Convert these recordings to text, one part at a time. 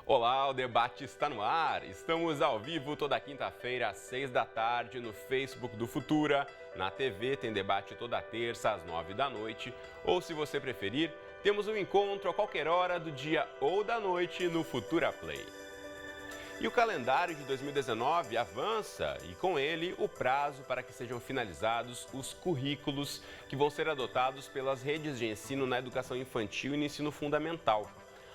Olá, o debate está no ar. Estamos ao vivo toda quinta-feira às 6 da tarde no Facebook do Futura. Na TV tem debate toda terça às 9 da noite. Ou, se você preferir, temos um encontro a qualquer hora do dia ou da noite no Futura Play. E o calendário de 2019 avança e, com ele, o prazo para que sejam finalizados os currículos que vão ser adotados pelas redes de ensino na educação infantil e no ensino fundamental.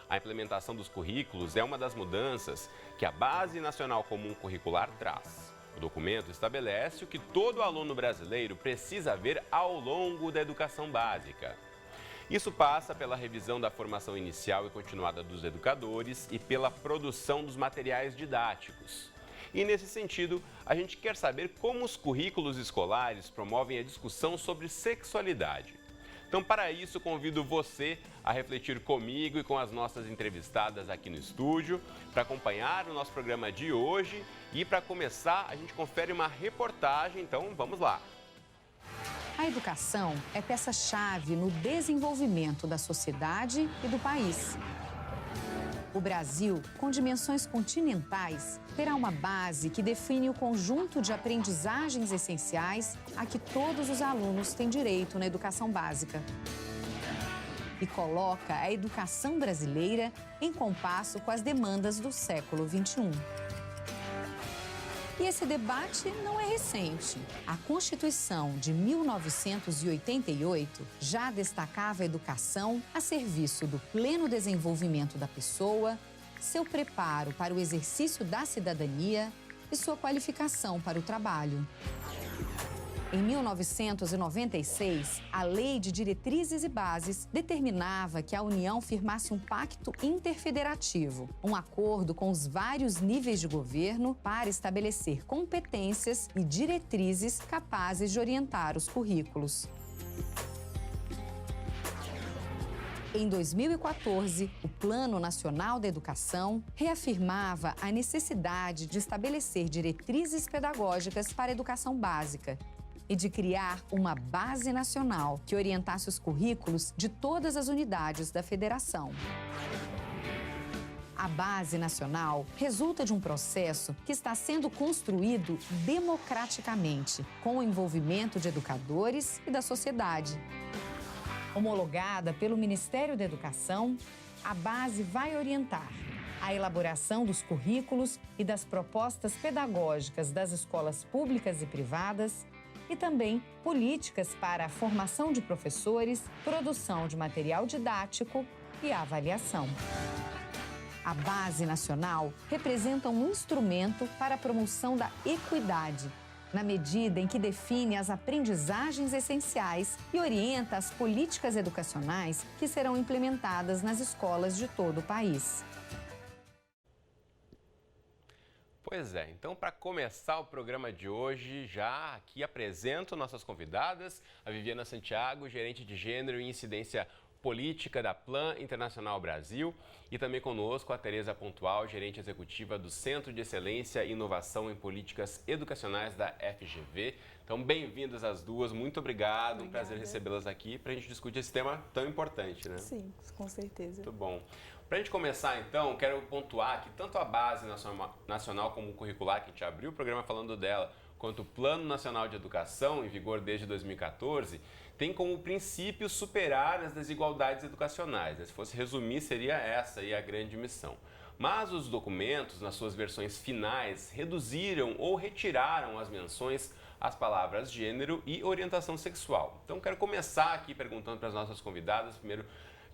A implementação dos currículos é uma das mudanças que a Base Nacional Comum Curricular traz. O documento estabelece o que todo aluno brasileiro precisa ver ao longo da educação básica. Isso passa pela revisão da formação inicial e continuada dos educadores e pela produção dos materiais didáticos. E, nesse sentido, a gente quer saber como os currículos escolares promovem a discussão sobre sexualidade. Então, para isso, convido você a refletir comigo e com as nossas entrevistadas aqui no estúdio, para acompanhar o nosso programa de hoje. E, para começar, a gente confere uma reportagem, então vamos lá. A educação é peça-chave no desenvolvimento da sociedade e do país. O Brasil, com dimensões continentais, terá uma base que define o conjunto de aprendizagens essenciais a que todos os alunos têm direito na educação básica. E coloca a educação brasileira em compasso com as demandas do século XXI. E esse debate não é recente. A Constituição de 1988 já destacava a educação a serviço do pleno desenvolvimento da pessoa, seu preparo para o exercício da cidadania e sua qualificação para o trabalho. Em 1996, a Lei de Diretrizes e Bases determinava que a União firmasse um pacto interfederativo, um acordo com os vários níveis de governo para estabelecer competências e diretrizes capazes de orientar os currículos. Em 2014, o Plano Nacional da Educação reafirmava a necessidade de estabelecer diretrizes pedagógicas para a educação básica e de criar uma base nacional que orientasse os currículos de todas as unidades da federação. A Base Nacional resulta de um processo que está sendo construído democraticamente, com o envolvimento de educadores e da sociedade. Homologada pelo Ministério da Educação, a base vai orientar a elaboração dos currículos e das propostas pedagógicas das escolas públicas e privadas, e também políticas para a formação de professores, produção de material didático e avaliação. A Base Nacional representa um instrumento para a promoção da equidade, na medida em que define as aprendizagens essenciais e orienta as políticas educacionais que serão implementadas nas escolas de todo o país. Pois é, então para começar o programa de hoje, já aqui apresento nossas convidadas, a Viviana Santiago, gerente de Gênero e Incidência Política da Plan Internacional Brasil, e também conosco a Tereza Pontual, gerente executiva do Centro de Excelência e Inovação em Políticas Educacionais da FGV. Então, bem-vindas as duas, muito obrigado, Obrigada. Um prazer recebê-las aqui para a gente discutir esse tema tão importante, né? Sim, com certeza. Muito bom. Para a gente começar, então, quero pontuar que tanto a Base Nacional Comum Curricular, que a gente abriu o programa falando dela, quanto o Plano Nacional de Educação, em vigor desde 2014, tem como princípio superar as desigualdades educacionais. Se fosse resumir, seria essa aí a grande missão. Mas os documentos, nas suas versões finais, reduziram ou retiraram as menções às palavras gênero e orientação sexual. Então, quero começar aqui perguntando para as nossas convidadas. Primeiro,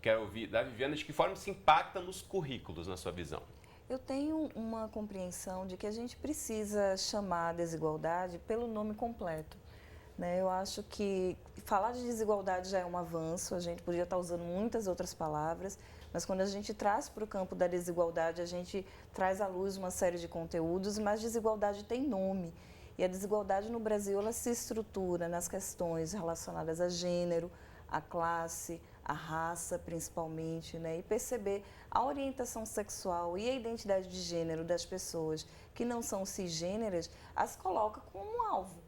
quero ouvir da Viviana de que forma isso impacta nos currículos, na sua visão. Eu tenho uma compreensão de que a gente precisa chamar a desigualdade pelo nome completo. Eu acho que falar de desigualdade já é um avanço, a gente podia estar usando muitas outras palavras, mas quando a gente traz para o campo da desigualdade, a gente traz à luz uma série de conteúdos, mas desigualdade tem nome. E a desigualdade no Brasil, ela se estrutura nas questões relacionadas a gênero, a classe, a raça principalmente, e perceber a orientação sexual e a identidade de gênero das pessoas que não são cisgêneras, as coloca como um alvo.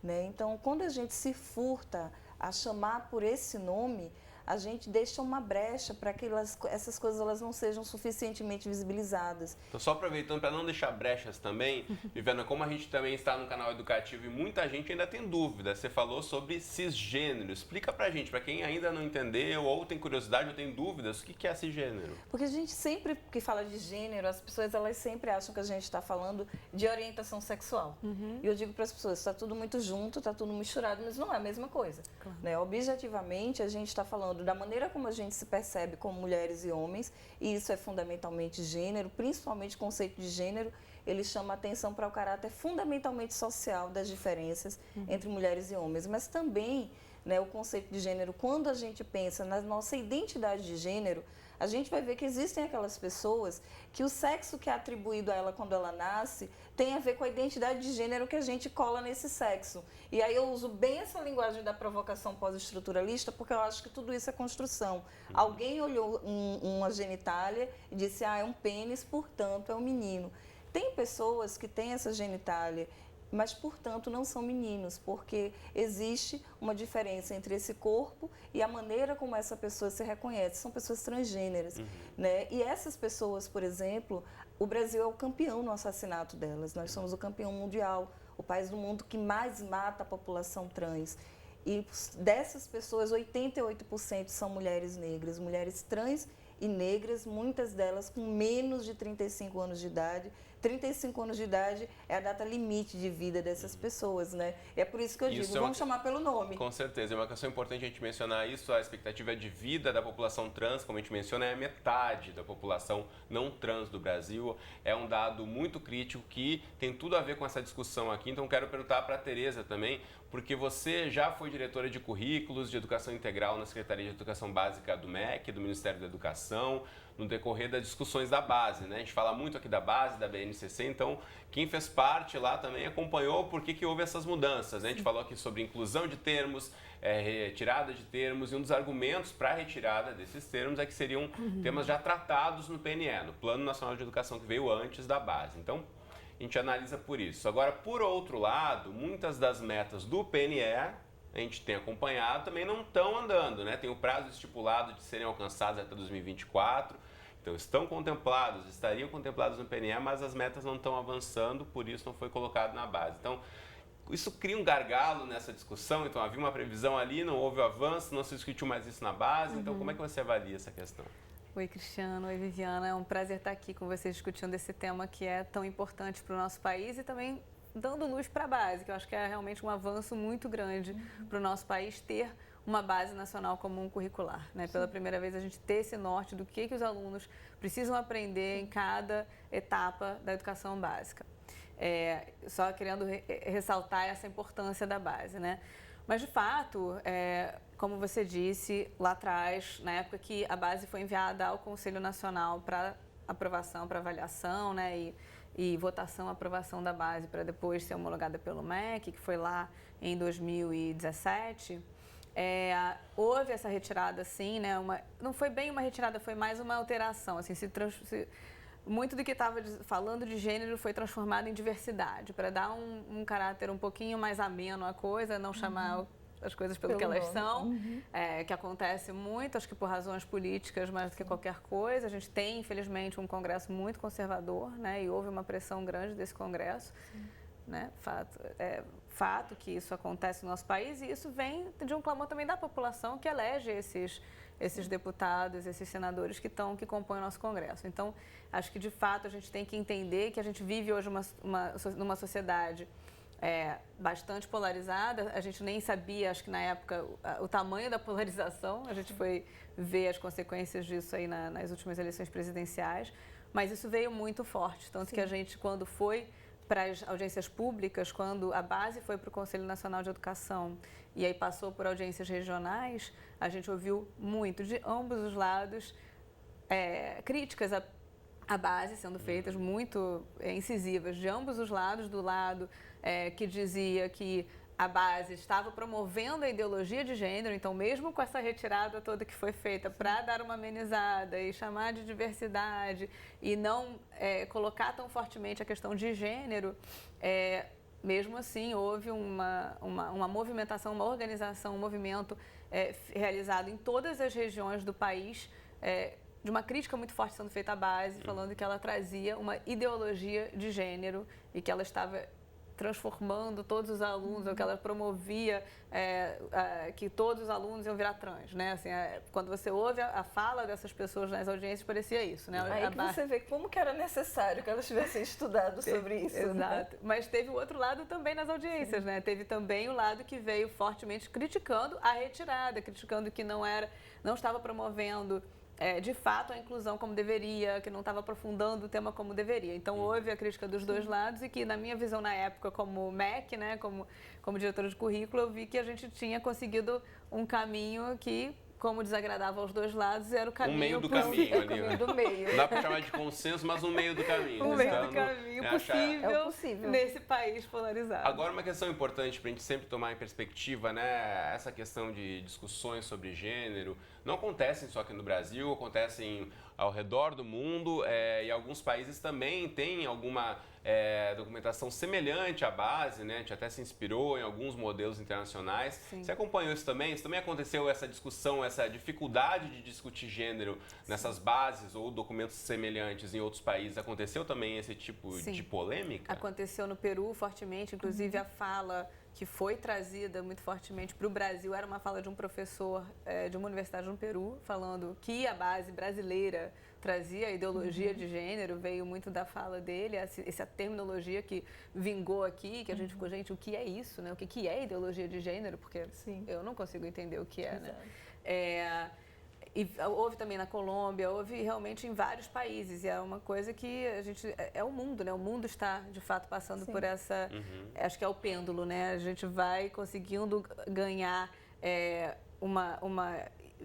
né? Então, quando a gente se furta a chamar por esse nome, a gente deixa uma brecha para que essas coisas elas não sejam suficientemente visibilizadas. Então, só aproveitando para não deixar brechas também, Viviana, como a gente também está no canal educativo e muita gente ainda tem dúvida, você falou sobre cisgênero. Explica para a gente, para quem ainda não entendeu ou tem curiosidade ou tem dúvidas, o que é cisgênero? Porque a gente sempre que fala de gênero, as pessoas elas sempre acham que a gente está falando de orientação sexual. E eu digo para as pessoas, está tudo muito junto, está tudo misturado, mas não é a mesma coisa. Claro. Né? Objetivamente, a gente está falando da maneira como a gente se percebe como mulheres e homens, e isso é fundamentalmente gênero, principalmente o conceito de gênero, ele chama atenção para o caráter fundamentalmente social das diferenças entre mulheres e homens, mas também, né, o conceito de gênero, quando a gente pensa na nossa identidade de gênero, a gente vai ver que existem aquelas pessoas que o sexo que é atribuído a ela quando ela nasce tem a ver com a identidade de gênero que a gente cola nesse sexo. E aí eu uso bem essa linguagem da provocação pós-estruturalista porque eu acho que tudo isso é construção. Alguém olhou uma genitália e disse, é um pênis, portanto é um menino. Tem pessoas que têm essa genitália, mas, portanto, não são meninos, porque existe uma diferença entre esse corpo e a maneira como essa pessoa se reconhece. São pessoas transgêneras, né? E essas pessoas, por exemplo, o Brasil é o campeão no assassinato delas. Nós somos o campeão mundial, o país do mundo que mais mata a população trans. E dessas pessoas, 88% são mulheres negras, mulheres trans e negras, muitas delas com menos de 35 anos de idade. 35 anos de idade é a data limite de vida dessas pessoas, né? E é por isso que eu digo, vamos chamar pelo nome. Com certeza, é uma questão importante a gente mencionar isso, a expectativa de vida da população trans, como a gente menciona, é metade da população não trans do Brasil. É um dado muito crítico que tem tudo a ver com essa discussão aqui, então quero perguntar para a Tereza também, porque você já foi diretora de currículos de educação integral na Secretaria de Educação Básica do MEC, do Ministério da Educação, no decorrer das discussões da base, né? A gente fala muito aqui da base, da BNCC, então quem fez parte lá também acompanhou por que houve essas mudanças, né? A gente falou aqui sobre inclusão de termos, retirada de termos, e um dos argumentos para a retirada desses termos é que seriam temas já tratados no PNE, no Plano Nacional de Educação, que veio antes da base. Então, a gente analisa por isso. Agora, por outro lado, muitas das metas do PNE, a gente tem acompanhado, também não estão andando, né? Tem o prazo estipulado de serem alcançados até 2024, então estão contemplados, estariam contemplados no PNE, mas as metas não estão avançando, por isso não foi colocado na base. Então, isso cria um gargalo nessa discussão, então havia uma previsão ali, não houve o avanço, não se discutiu mais isso na base, então como é que você avalia essa questão? Oi, Cristiano. Oi, Viviana. É um prazer estar aqui com vocês discutindo esse tema que é tão importante para o nosso país e também dando luz para a base, que eu acho que é realmente um avanço muito grande para o nosso país ter uma base nacional comum curricular, né? Pela primeira vez a gente ter esse norte do que os alunos precisam aprender em cada etapa da educação básica. Só querendo ressaltar essa importância da base, né? Mas, de fato, como você disse lá atrás, na época que a base foi enviada ao Conselho Nacional para aprovação, para avaliação, né, e votação, aprovação da base para depois ser homologada pelo MEC, que foi lá em 2017, houve essa retirada, sim, né, não foi bem uma retirada, foi mais uma alteração, assim, muito do que estava falando de gênero foi transformado em diversidade, para dar um caráter um pouquinho mais ameno à coisa, não chamar as coisas pelo que elas são, que acontece muito, acho que por razões políticas mais do que qualquer coisa. A gente tem, infelizmente, um Congresso muito conservador, né, e houve uma pressão grande desse Congresso, né, fato que isso acontece no nosso país, e isso vem de um clamor também da população que elege esses deputados, esses senadores que compõem o nosso Congresso. Então, acho que, de fato, a gente tem que entender que a gente vive hoje numa sociedade bastante polarizada. A gente nem sabia, acho que na época, o tamanho da polarização. A gente foi ver as consequências disso aí nas últimas eleições presidenciais, mas isso veio muito forte. Tanto que a gente, quando foi para as audiências públicas, quando a base foi para o Conselho Nacional de Educação e aí passou por audiências regionais, a gente ouviu muito de ambos os lados críticas à base sendo feitas, muito incisivas, de ambos os lados, do lado que dizia que a base estava promovendo a ideologia de gênero, então mesmo com essa retirada toda que foi feita para dar uma amenizada e chamar de diversidade e não colocar tão fortemente a questão de gênero, mesmo assim, houve uma movimentação, uma organização, um movimento realizado em todas as regiões do país, de uma crítica muito forte sendo feita à base, falando que ela trazia uma ideologia de gênero e que ela estava transformando todos os alunos, ou que ela promovia que todos os alunos iam virar trans, né? Assim, quando você ouve a fala dessas pessoas nas audiências, parecia isso, né? Aí que você vê como que era necessário que elas tivessem estudado sobre isso. Exato. Né? Mas teve o outro lado também nas audiências, né? Teve também o lado que veio fortemente criticando a retirada, criticando que não estava promovendo de fato a inclusão como deveria, que não estava aprofundando o tema como deveria. Então houve a crítica dos dois lados e que, na minha visão na época como MEC, né, como diretora de currículo, eu vi que a gente tinha conseguido um caminho que, como desagradava aos dois lados, era o caminho... Um meio do caminho ali, né? do meio. Não dá para chamar de consenso, mas um meio do caminho. Um meio do caminho possível nesse país polarizado. Agora, uma questão importante para a gente sempre tomar em perspectiva, né? Essa questão de discussões sobre gênero não acontecem só aqui no Brasil, acontecem ao redor do mundo e alguns países também têm alguma documentação semelhante à base, né? A gente até se inspirou em alguns modelos internacionais. Sim. Você acompanhou isso também? Isso também aconteceu, essa discussão, essa dificuldade de discutir gênero nessas bases ou documentos semelhantes em outros países? Aconteceu também esse tipo de polêmica? Aconteceu no Peru fortemente, inclusive a fala que foi trazida muito fortemente para o Brasil era uma fala de um professor de uma universidade no Peru, falando que a base brasileira trazia a ideologia de gênero, veio muito da fala dele, essa terminologia que vingou aqui, que a gente ficou, gente, o que é isso, né? O que é ideologia de gênero? Porque eu não consigo entender o que é, né? E houve também na Colômbia, houve realmente em vários países, e é uma coisa que a gente... É o mundo, né? O mundo está, de fato, passando por essa... Acho que é o pêndulo, né? A gente vai conseguindo ganhar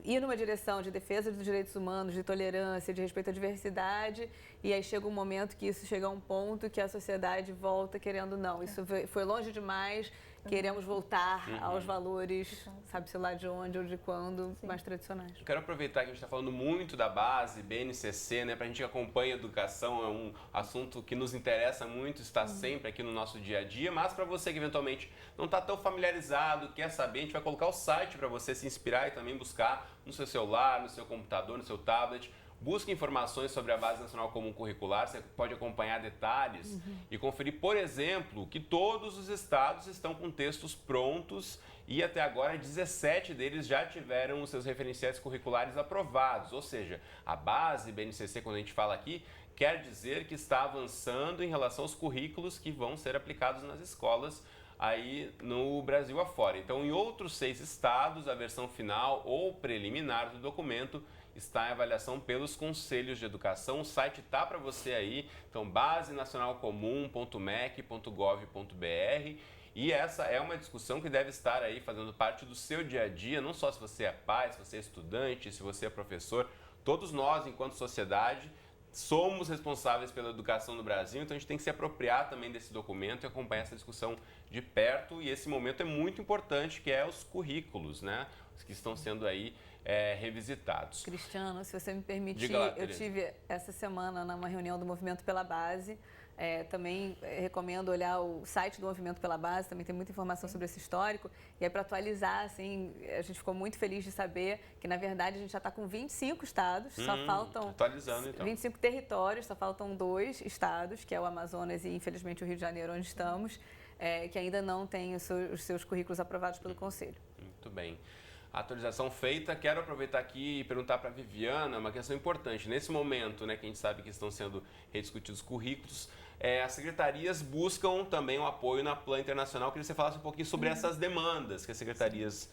ir numa direção de defesa dos direitos humanos, de tolerância, de respeito à diversidade, e aí chega um momento que isso chega a um ponto que a sociedade volta querendo, não, isso foi longe demais, queremos voltar aos valores, sabe-se lá de onde ou de quando, mais tradicionais. Eu quero aproveitar que a gente está falando muito da base, BNCC, né, para a gente que acompanha a educação, é um assunto que nos interessa muito, está sempre aqui no nosso dia a dia, mas para você que eventualmente não está tão familiarizado, quer saber, a gente vai colocar o site para você se inspirar e também buscar no seu celular, no seu computador, no seu tablet. Busque informações sobre a Base Nacional Comum Curricular, você pode acompanhar detalhes e conferir, por exemplo, que todos os estados estão com textos prontos e até agora 17 deles já tiveram os seus referenciais curriculares aprovados. Ou seja, a base BNCC, quando a gente fala aqui, quer dizer que está avançando em relação aos currículos que vão ser aplicados nas escolas aí no Brasil afora. Então, em outros 6 estados, a versão final ou preliminar do documento está em avaliação pelos conselhos de educação. O site está para você aí, então basenacionalcomum.mec.gov.br, e essa é uma discussão que deve estar aí fazendo parte do seu dia a dia, não só se você é pai, se você é estudante, se você é professor, todos nós, enquanto sociedade, somos responsáveis pela educação no Brasil, então a gente tem que se apropriar também desse documento e acompanhar essa discussão de perto, e esse momento é muito importante, que é os currículos, né, os que estão sendo aí revisitados. Cristiano, se você me permitir, lá, eu tive essa semana numa reunião do Movimento pela Base, também recomendo olhar o site do Movimento pela Base, também tem muita informação sobre esse histórico, e aí para atualizar, assim, a gente ficou muito feliz de saber que, na verdade, a gente já está com 25 estados, só faltam atualizando, então. 25 territórios, só faltam 2 estados, que é o Amazonas e, infelizmente, o Rio de Janeiro, onde estamos, que ainda não têm os seus currículos aprovados pelo Conselho. Muito bem. A atualização feita, quero aproveitar aqui e perguntar para a Viviana uma questão importante. Nesse momento, né, que a gente sabe que estão sendo rediscutidos currículos, as secretarias buscam também o apoio na Plan Internacional. Queria que você falasse um pouquinho sobre essas demandas que as secretarias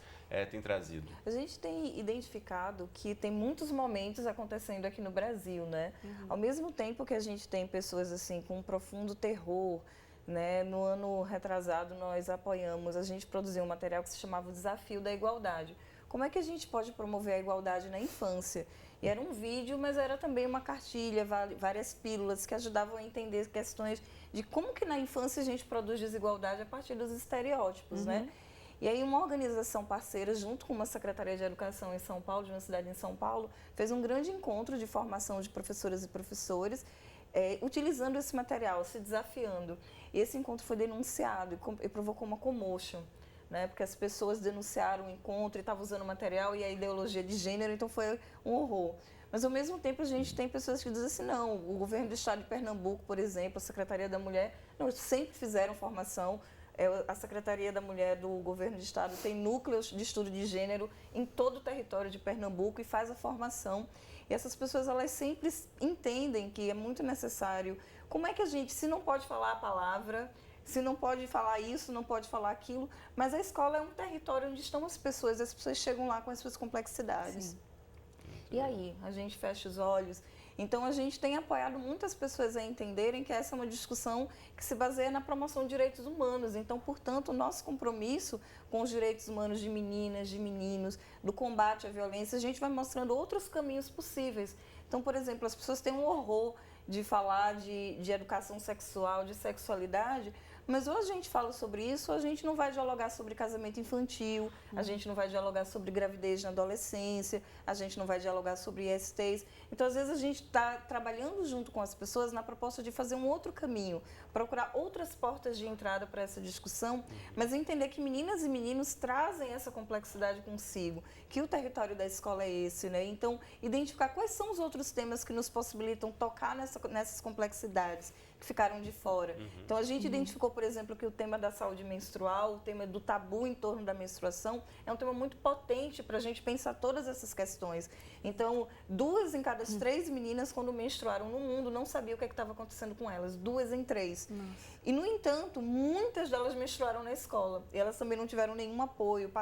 têm trazido. A gente tem identificado que tem muitos momentos acontecendo aqui no Brasil, né? Ao mesmo tempo que a gente tem pessoas assim com um profundo terror, né? No ano retrasado nós apoiamos, a gente produziu um material que se chamava o Desafio da Igualdade. Como é que a gente pode promover a igualdade na infância? E era um vídeo, mas era também uma cartilha, várias pílulas que ajudavam a entender questões de como que na infância a gente produz desigualdade a partir dos estereótipos, né? E aí uma organização parceira, junto com uma Secretaria de Educação em São Paulo, de uma cidade em São Paulo, fez um grande encontro de formação de professoras e professores, utilizando esse material, se desafiando. E esse encontro foi denunciado e provocou uma comotion, né? Porque as pessoas denunciaram o encontro e estavam usando o material e a ideologia de gênero, então foi um horror. Mas, ao mesmo tempo, a gente tem pessoas que dizem assim, não, o governo do estado de Pernambuco, por exemplo, a Secretaria da Mulher, não, sempre fizeram formação. A Secretaria da Mulher do Governo do Estado tem núcleos de estudo de gênero em todo o território de Pernambuco e faz a formação. E essas pessoas, elas sempre entendem que é muito necessário. Como é que a gente, se não pode falar a palavra, se não pode falar isso, não pode falar aquilo, mas a escola é um território onde estão as pessoas chegam lá com as suas complexidades. Sim. E aí, a gente fecha os olhos. Então, a gente tem apoiado muitas pessoas a entenderem que essa é uma discussão que se baseia na promoção de direitos humanos. Então, portanto, o nosso compromisso com os direitos humanos de meninas, de meninos, do combate à violência, a gente vai mostrando outros caminhos possíveis. Então, por exemplo, as pessoas têm um horror de falar de educação sexual, de sexualidade, mas ou a gente fala sobre isso, ou a gente não vai dialogar sobre casamento infantil, a gente não vai dialogar sobre gravidez na adolescência, a gente não vai dialogar sobre ISTs. Então, às vezes, a gente está trabalhando junto com as pessoas na proposta de fazer um outro caminho, procurar outras portas de entrada para essa discussão, mas entender que meninas e meninos trazem essa complexidade consigo, que o território da escola é esse, né? Então, identificar quais são os outros temas que nos possibilitam tocar nessas complexidades que ficaram de fora. Então, a gente identificou, por exemplo, que o tema da saúde menstrual, o tema do tabu em torno da menstruação, é um tema muito potente para a gente pensar todas essas questões. Então, 2 em cada 3 meninas, quando menstruaram no mundo, não sabiam o que estava acontecendo com elas. 2 em 3. Nossa. E, no entanto, muitas delas menstruaram na escola. E elas também não tiveram nenhum apoio,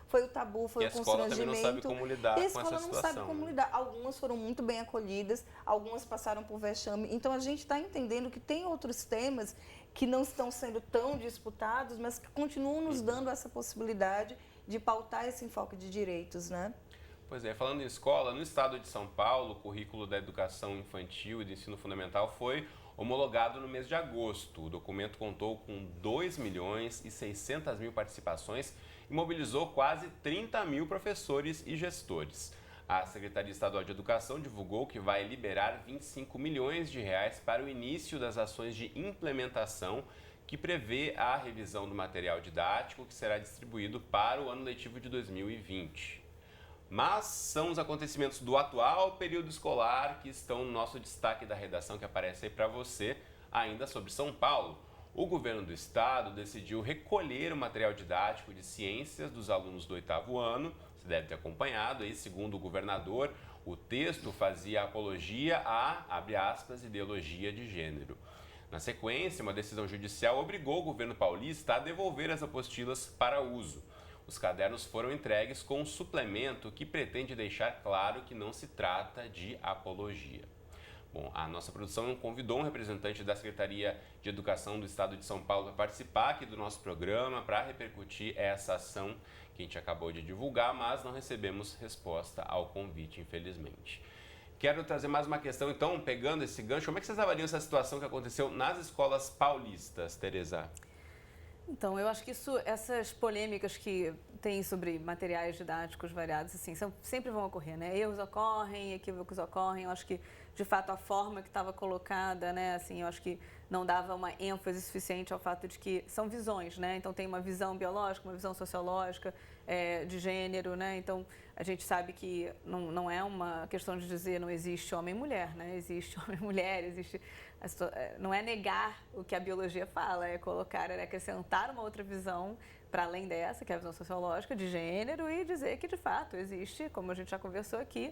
foi o tabu, foi o constrangimento. E a escola também não sabe como lidar com essa situação. E a escola não sabe como lidar. Algumas foram muito bem acolhidas, algumas passaram por vexame. Então, a gente está entendendo que tem outros temas que não estão sendo tão disputados, mas que continuam nos dando essa possibilidade de pautar esse enfoque de direitos, né? Pois é, falando em escola, no estado de São Paulo, o currículo da educação infantil e do ensino fundamental foi homologado no mês de agosto. O documento contou com 2.600.000 participações e mobilizou quase 30.000 professores e gestores. A Secretaria Estadual de Educação divulgou que vai liberar 25 milhões de reais para o início das ações de implementação que prevê a revisão do material didático que será distribuído para o ano letivo de 2020. Mas são os acontecimentos do atual período escolar que estão no nosso destaque da redação que aparece aí para você, ainda sobre São Paulo. O governo do estado decidiu recolher o material didático de ciências dos alunos do 8º ano. Você deve ter acompanhado aí, segundo o governador, o texto fazia apologia à, abre aspas, ideologia de gênero. Na sequência, uma decisão judicial obrigou o governo paulista a devolver as apostilas para uso. Os cadernos foram entregues com um suplemento que pretende deixar claro que não se trata de apologia. Bom, a nossa produção convidou um representante da Secretaria de Educação do Estado de São Paulo a participar aqui do nosso programa para repercutir essa ação que a gente acabou de divulgar, mas não recebemos resposta ao convite, infelizmente. Quero trazer mais uma questão, então, pegando esse gancho, como é que vocês avaliam essa situação que aconteceu nas escolas paulistas, Tereza? Então, eu acho que essas polêmicas que tem sobre materiais didáticos variados, assim, sempre vão ocorrer, né? Erros ocorrem, equívocos ocorrem. Eu acho que, de fato, a forma que estava colocada, né? Assim, eu acho que não dava uma ênfase suficiente ao fato de que são visões, né? Então, tem uma visão biológica, uma visão sociológica, de gênero, né? Então, a gente sabe que não é uma questão de dizer não existe homem e mulher, né? Existe homem e mulher, existe... Não é negar o que a biologia fala, é acrescentar uma outra visão para além dessa, que é a visão sociológica de gênero, e dizer que, de fato, existe, como a gente já conversou aqui,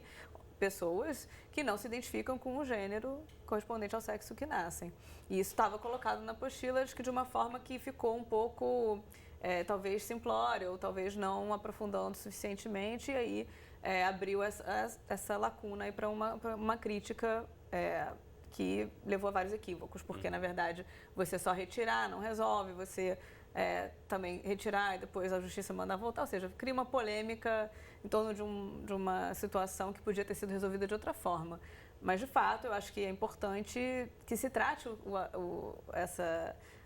pessoas que não se identificam com o gênero correspondente ao sexo que nascem. E isso estava colocado na apostila, acho que de uma forma que ficou um pouco, talvez simplória, ou talvez não aprofundando suficientemente, e aí abriu essa lacuna para uma crítica que levou a vários equívocos, porque, na verdade, você só retirar não resolve, você também retirar e depois a justiça mandar voltar, ou seja, cria uma polêmica em torno de uma situação que podia ter sido resolvida de outra forma. Mas, de fato, eu acho que é importante que se trate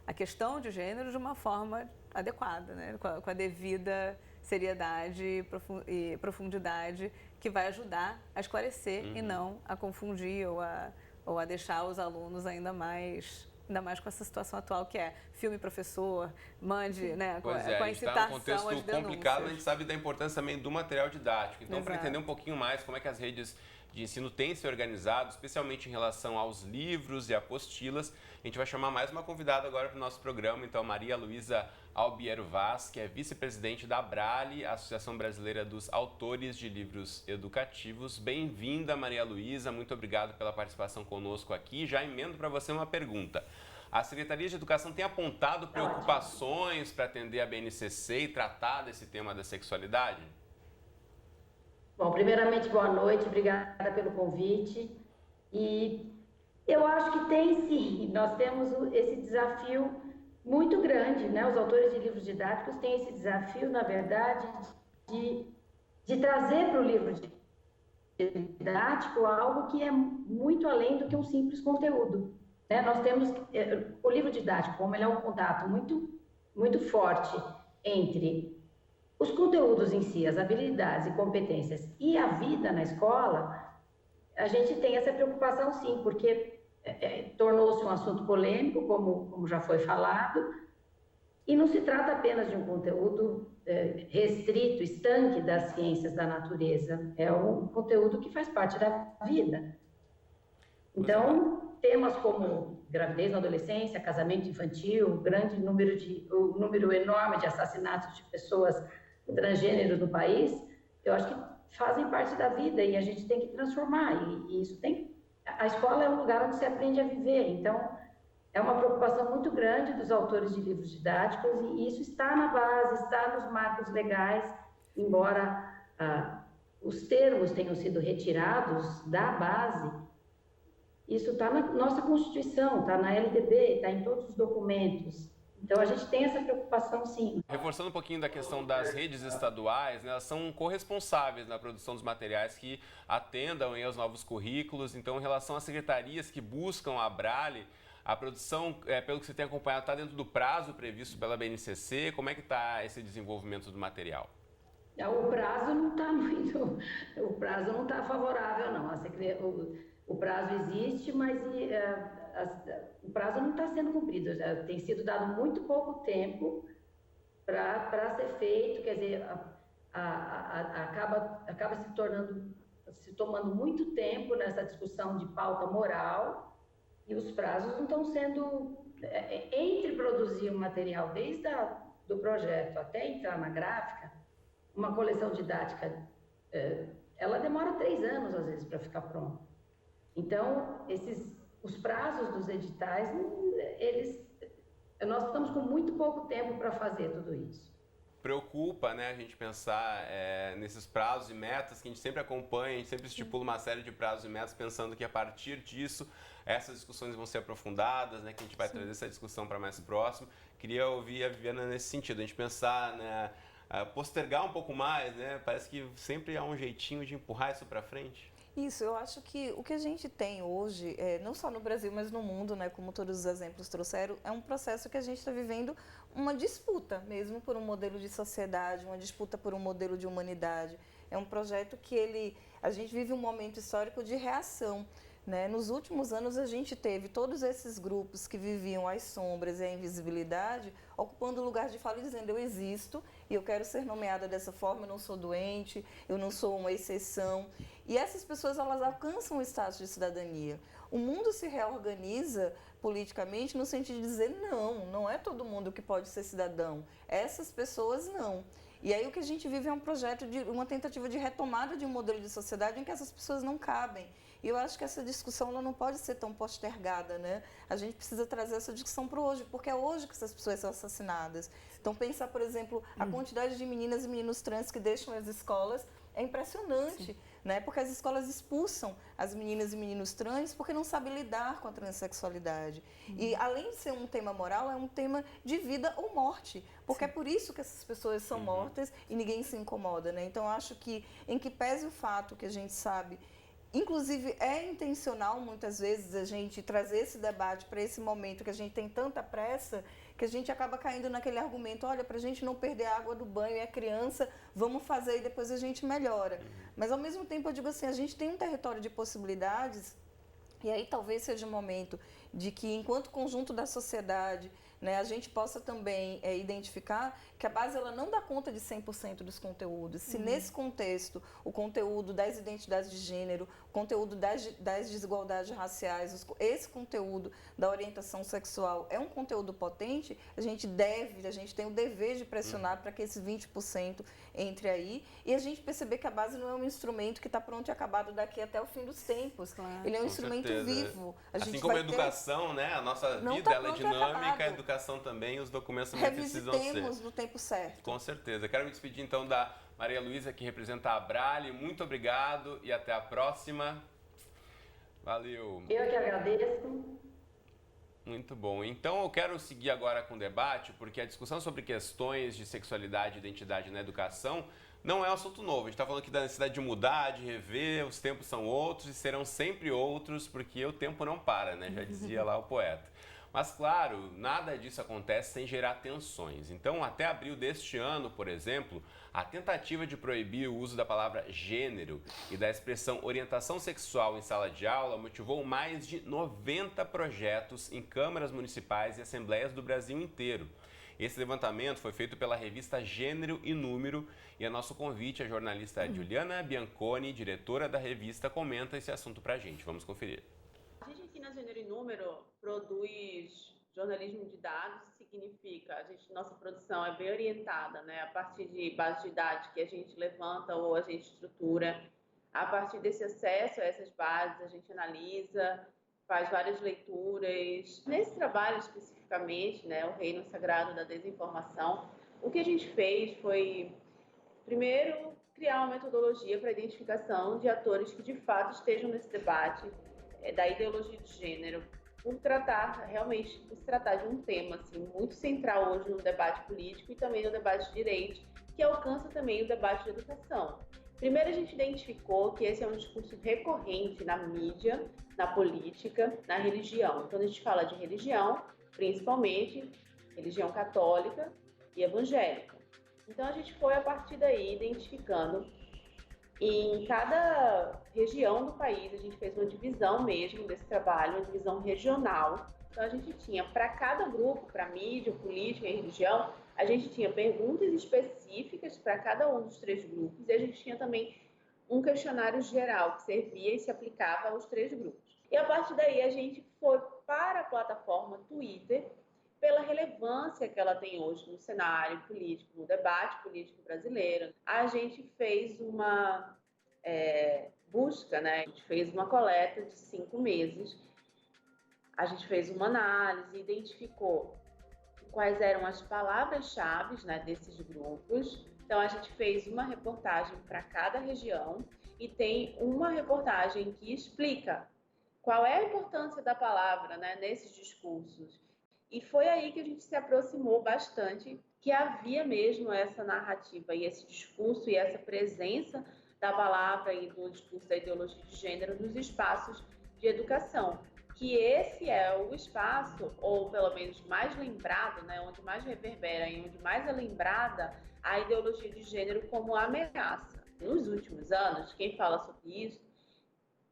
a questão de gênero de uma forma adequada, né? Com a devida seriedade e profundidade que vai ajudar a esclarecer e não a confundir ou a ou a deixar os alunos ainda mais com essa situação atual que é filme professor, mande, né, com a incitação, a gente está num contexto complicado, a gente sabe da importância também do material didático. Então, para entender um pouquinho mais como é que as redes de ensino têm se organizado, especialmente em relação aos livros e apostilas, a gente vai chamar mais uma convidada agora para o nosso programa, então, Maria Luísa Albiero Vaz, que é vice-presidente da ABRALE, Associação Brasileira dos Autores de Livros Educativos. Bem-vinda, Maria Luísa, muito obrigado pela participação conosco aqui. Já emendo para você uma pergunta. A Secretaria de Educação tem apontado preocupações para atender a BNCC e tratar desse tema da sexualidade? Bom, primeiramente, boa noite, obrigada pelo convite. E eu acho que tem sim, nós temos esse desafio muito grande, né? Os autores de livros didáticos têm esse desafio, na verdade, de trazer para o livro didático algo que é muito além do que um simples conteúdo, né? Nós temos o livro didático, como ele é um contato muito forte entre os conteúdos em si, as habilidades e competências e a vida na escola, a gente tem essa preocupação sim, porque tornou-se um assunto polêmico, como já foi falado, e não se trata apenas de um conteúdo restrito, estanque das ciências da natureza, é um conteúdo que faz parte da vida. Então, temas como gravidez na adolescência, casamento infantil, o número enorme de assassinatos de pessoas transgênero no país, eu acho que fazem parte da vida e a gente tem que transformar, e isso a escola é um lugar onde se aprende a viver, então é uma preocupação muito grande dos autores de livros didáticos e isso está na base, está nos marcos legais, embora os termos tenham sido retirados da base, isso está na nossa Constituição, está na LDB, está em todos os documentos. Então, a gente tem essa preocupação, sim. Reforçando um pouquinho da questão das redes estaduais, né, elas são corresponsáveis na produção dos materiais que atendam aos novos currículos. Então, em relação às secretarias que buscam a ABRALE, a produção, pelo que você tem acompanhado, está dentro do prazo previsto pela BNCC? Como é que está esse desenvolvimento do material? O prazo não está o prazo não está favorável, não. O prazo existe, mas o prazo não está sendo cumprido. Tem sido dado muito pouco tempo para ser feito, quer dizer, acaba se tomando muito tempo nessa discussão de pauta moral e os prazos não estão sendo... Entre produzir um material desde do projeto até entrar na gráfica, uma coleção didática, ela demora 3 anos, às vezes, para ficar pronta. Então, os prazos dos editais, nós estamos com muito pouco tempo para fazer tudo isso. Preocupa, né, a gente pensar nesses prazos e metas que a gente sempre acompanha, a gente sempre estipula uma série de prazos e metas pensando que a partir disso essas discussões vão ser aprofundadas, né, que a gente vai trazer essa discussão para mais próximo. Queria ouvir a Viviana nesse sentido, a gente pensar, né, postergar um pouco mais, né, parece que sempre há um jeitinho de empurrar isso para frente. Isso, eu acho que o que a gente tem hoje, não só no Brasil, mas no mundo, né, como todos os exemplos trouxeram, é um processo que a gente está vivendo uma disputa mesmo por um modelo de sociedade, uma disputa por um modelo de humanidade. É um projeto que a gente vive um momento histórico de reação. Né? Nos últimos anos, a gente teve todos esses grupos que viviam às sombras e a invisibilidade, ocupando o lugar de fala e dizendo: eu existo e eu quero ser nomeada dessa forma, eu não sou doente, eu não sou uma exceção. E essas pessoas, elas alcançam o status de cidadania. O mundo se reorganiza politicamente no sentido de dizer: não é todo mundo que pode ser cidadão, essas pessoas não. E aí o que a gente vive é um projeto uma tentativa de retomada de um modelo de sociedade em que essas pessoas não cabem. E eu acho que essa discussão ela não pode ser tão postergada, né? A gente precisa trazer essa discussão para hoje, porque é hoje que essas pessoas são assassinadas. Então, pensar, por exemplo, a quantidade de meninas e meninos trans que deixam as escolas é impressionante, né? Porque as escolas expulsam as meninas e meninos trans porque não sabem lidar com a transexualidade. E, além de ser um tema moral, é um tema de vida ou morte, porque é por isso que essas pessoas são mortas e ninguém se incomoda, né? Então, eu acho que, em que pese o fato que a gente sabe... Inclusive, é intencional, muitas vezes, a gente trazer esse debate para esse momento que a gente tem tanta pressa, que a gente acaba caindo naquele argumento: olha, para a gente não perder a água do banho e a criança, vamos fazer e depois a gente melhora. Mas, ao mesmo tempo, eu digo assim, a gente tem um território de possibilidades E aí talvez seja um momento de que, enquanto conjunto da sociedade, né, a gente possa também identificar que a base ela não dá conta de 100% dos conteúdos. Se nesse contexto, o conteúdo das identidades de gênero, o conteúdo das desigualdades raciais, esse conteúdo da orientação sexual é um conteúdo potente, a gente tem o dever de pressionar para que esses 20% entre aí e a gente perceber que a base não é um instrumento que está pronto e acabado daqui até o fim dos tempos. Claro. Ele é um instrumento vivo. Assim como a educação, né? A nossa vida ela é dinâmica, a educação também, os documentos também precisam ser. Revisitemos no tempo certo. Com certeza. Quero me despedir então da Maria Luísa, que representa a Abrale. Muito obrigado e até a próxima. Valeu. Eu que agradeço. Muito bom. Então eu quero seguir agora com o debate, porque a discussão sobre questões de sexualidade e identidade na educação não é um assunto novo. A gente está falando aqui da necessidade de mudar, de rever, os tempos são outros e serão sempre outros, porque o tempo não para, né? Já dizia lá o poeta. Mas, claro, nada disso acontece sem gerar tensões. Então, até abril deste ano, por exemplo, a tentativa de proibir o uso da palavra gênero e da expressão orientação sexual em sala de aula motivou mais de 90 projetos em câmaras municipais e assembleias do Brasil inteiro. Esse levantamento foi feito pela revista Gênero e Número e a nosso convite, a jornalista Juliana Bianconi, diretora da revista, comenta esse assunto pra gente. Vamos conferir. A gente aqui na Gênero e Número produz jornalismo de dados, significa nossa produção é bem orientada, né, a partir de bases de dados que a gente levanta ou a gente estrutura. A partir desse acesso a essas bases, a gente analisa, faz várias leituras. Nesse trabalho especificamente, né, o reino sagrado da desinformação, o que a gente fez foi, primeiro, criar uma metodologia para a identificação de atores que de fato estejam nesse debate da ideologia de gênero, por se tratar de um tema assim, muito central hoje no debate político e também no debate de direito, que alcança também o debate de educação. Primeiro, a gente identificou que esse é um discurso recorrente na mídia, na política, na religião. Quando a gente fala de religião, principalmente religião católica e evangélica. Então, a gente foi, a partir daí, identificando. Em cada região do país, a gente fez uma divisão mesmo desse trabalho, uma divisão regional. Então, a gente tinha, para cada grupo, para mídia, política e religião, a gente tinha perguntas específicas para cada um dos três grupos e a gente tinha também um questionário geral que servia e se aplicava aos três grupos. E, a partir daí, a gente foi para a plataforma Twitter, pela relevância que ela tem hoje no cenário político, no debate político brasileiro. A gente fez uma busca, né? A gente fez uma coleta de 5 meses, a gente fez uma análise, identificou quais eram as palavras-chave, né, desses grupos. Então, a gente fez uma reportagem para cada região e tem uma reportagem que explica qual é a importância da palavra, né, nesses discursos. E foi aí que a gente se aproximou bastante, que havia mesmo essa narrativa e esse discurso e essa presença da palavra e do discurso da ideologia de gênero nos espaços de educação. Que esse é o espaço, ou pelo menos mais lembrado, né, onde mais reverbera e onde mais é lembrada a ideologia de gênero como ameaça. Nos últimos anos, quem fala sobre isso,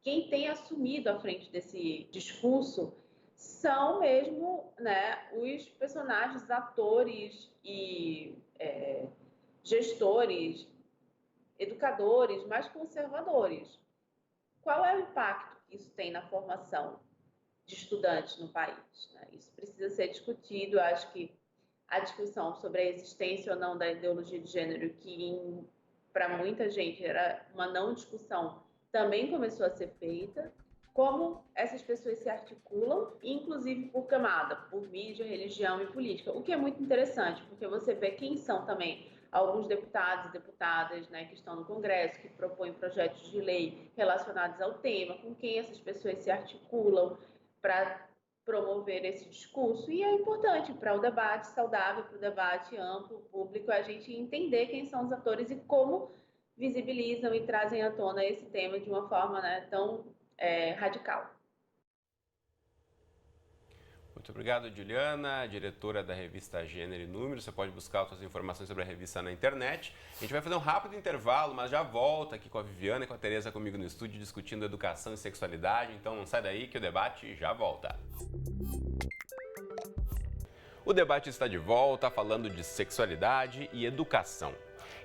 quem tem assumido à frente desse discurso são mesmo, né, os personagens, atores e gestores, educadores mais conservadores. Qual é o impacto que isso tem na formação de estudantes no país? Né? Isso precisa ser discutido. Eu acho que a discussão sobre a existência ou não da ideologia de gênero, que para muita gente era uma não discussão, também começou a ser feita. Como essas pessoas se articulam, inclusive por camada, por mídia, religião e política. O que é muito interessante, porque você vê quem são também alguns deputados e deputadas, né, que estão no Congresso, que propõem projetos de lei relacionados ao tema, com quem essas pessoas se articulam para promover esse discurso. E é importante para o debate saudável, para o debate amplo, público, a gente entender quem são os atores e como visibilizam e trazem à tona esse tema de uma forma, né, tão radical. Muito obrigado, Juliana, diretora da revista Gênero e Número. Você pode buscar outras informações sobre a revista na internet. A gente vai fazer um rápido intervalo, mas já volta aqui com a Viviana e com a Tereza comigo no estúdio discutindo educação e sexualidade. Então não sai daí que o debate já volta. O debate está de volta falando de sexualidade e educação.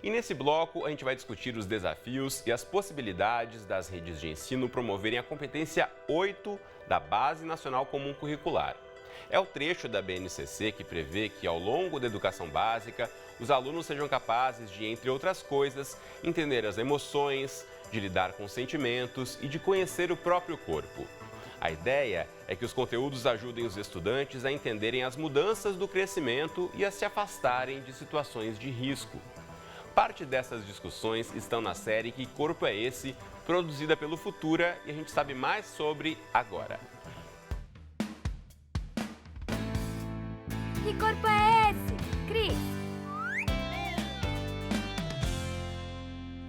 E nesse bloco a gente vai discutir os desafios e as possibilidades das redes de ensino promoverem a competência 8 da Base Nacional Comum Curricular. É o trecho da BNCC que prevê que, ao longo da educação básica, os alunos sejam capazes de, entre outras coisas, entender as emoções, de lidar com sentimentos e de conhecer o próprio corpo. A ideia é que os conteúdos ajudem os estudantes a entenderem as mudanças do crescimento e a se afastarem de situações de risco. Parte dessas discussões estão na série Que Corpo é Esse?, produzida pelo Futura, e a gente sabe mais sobre agora. Que corpo é esse, Cris?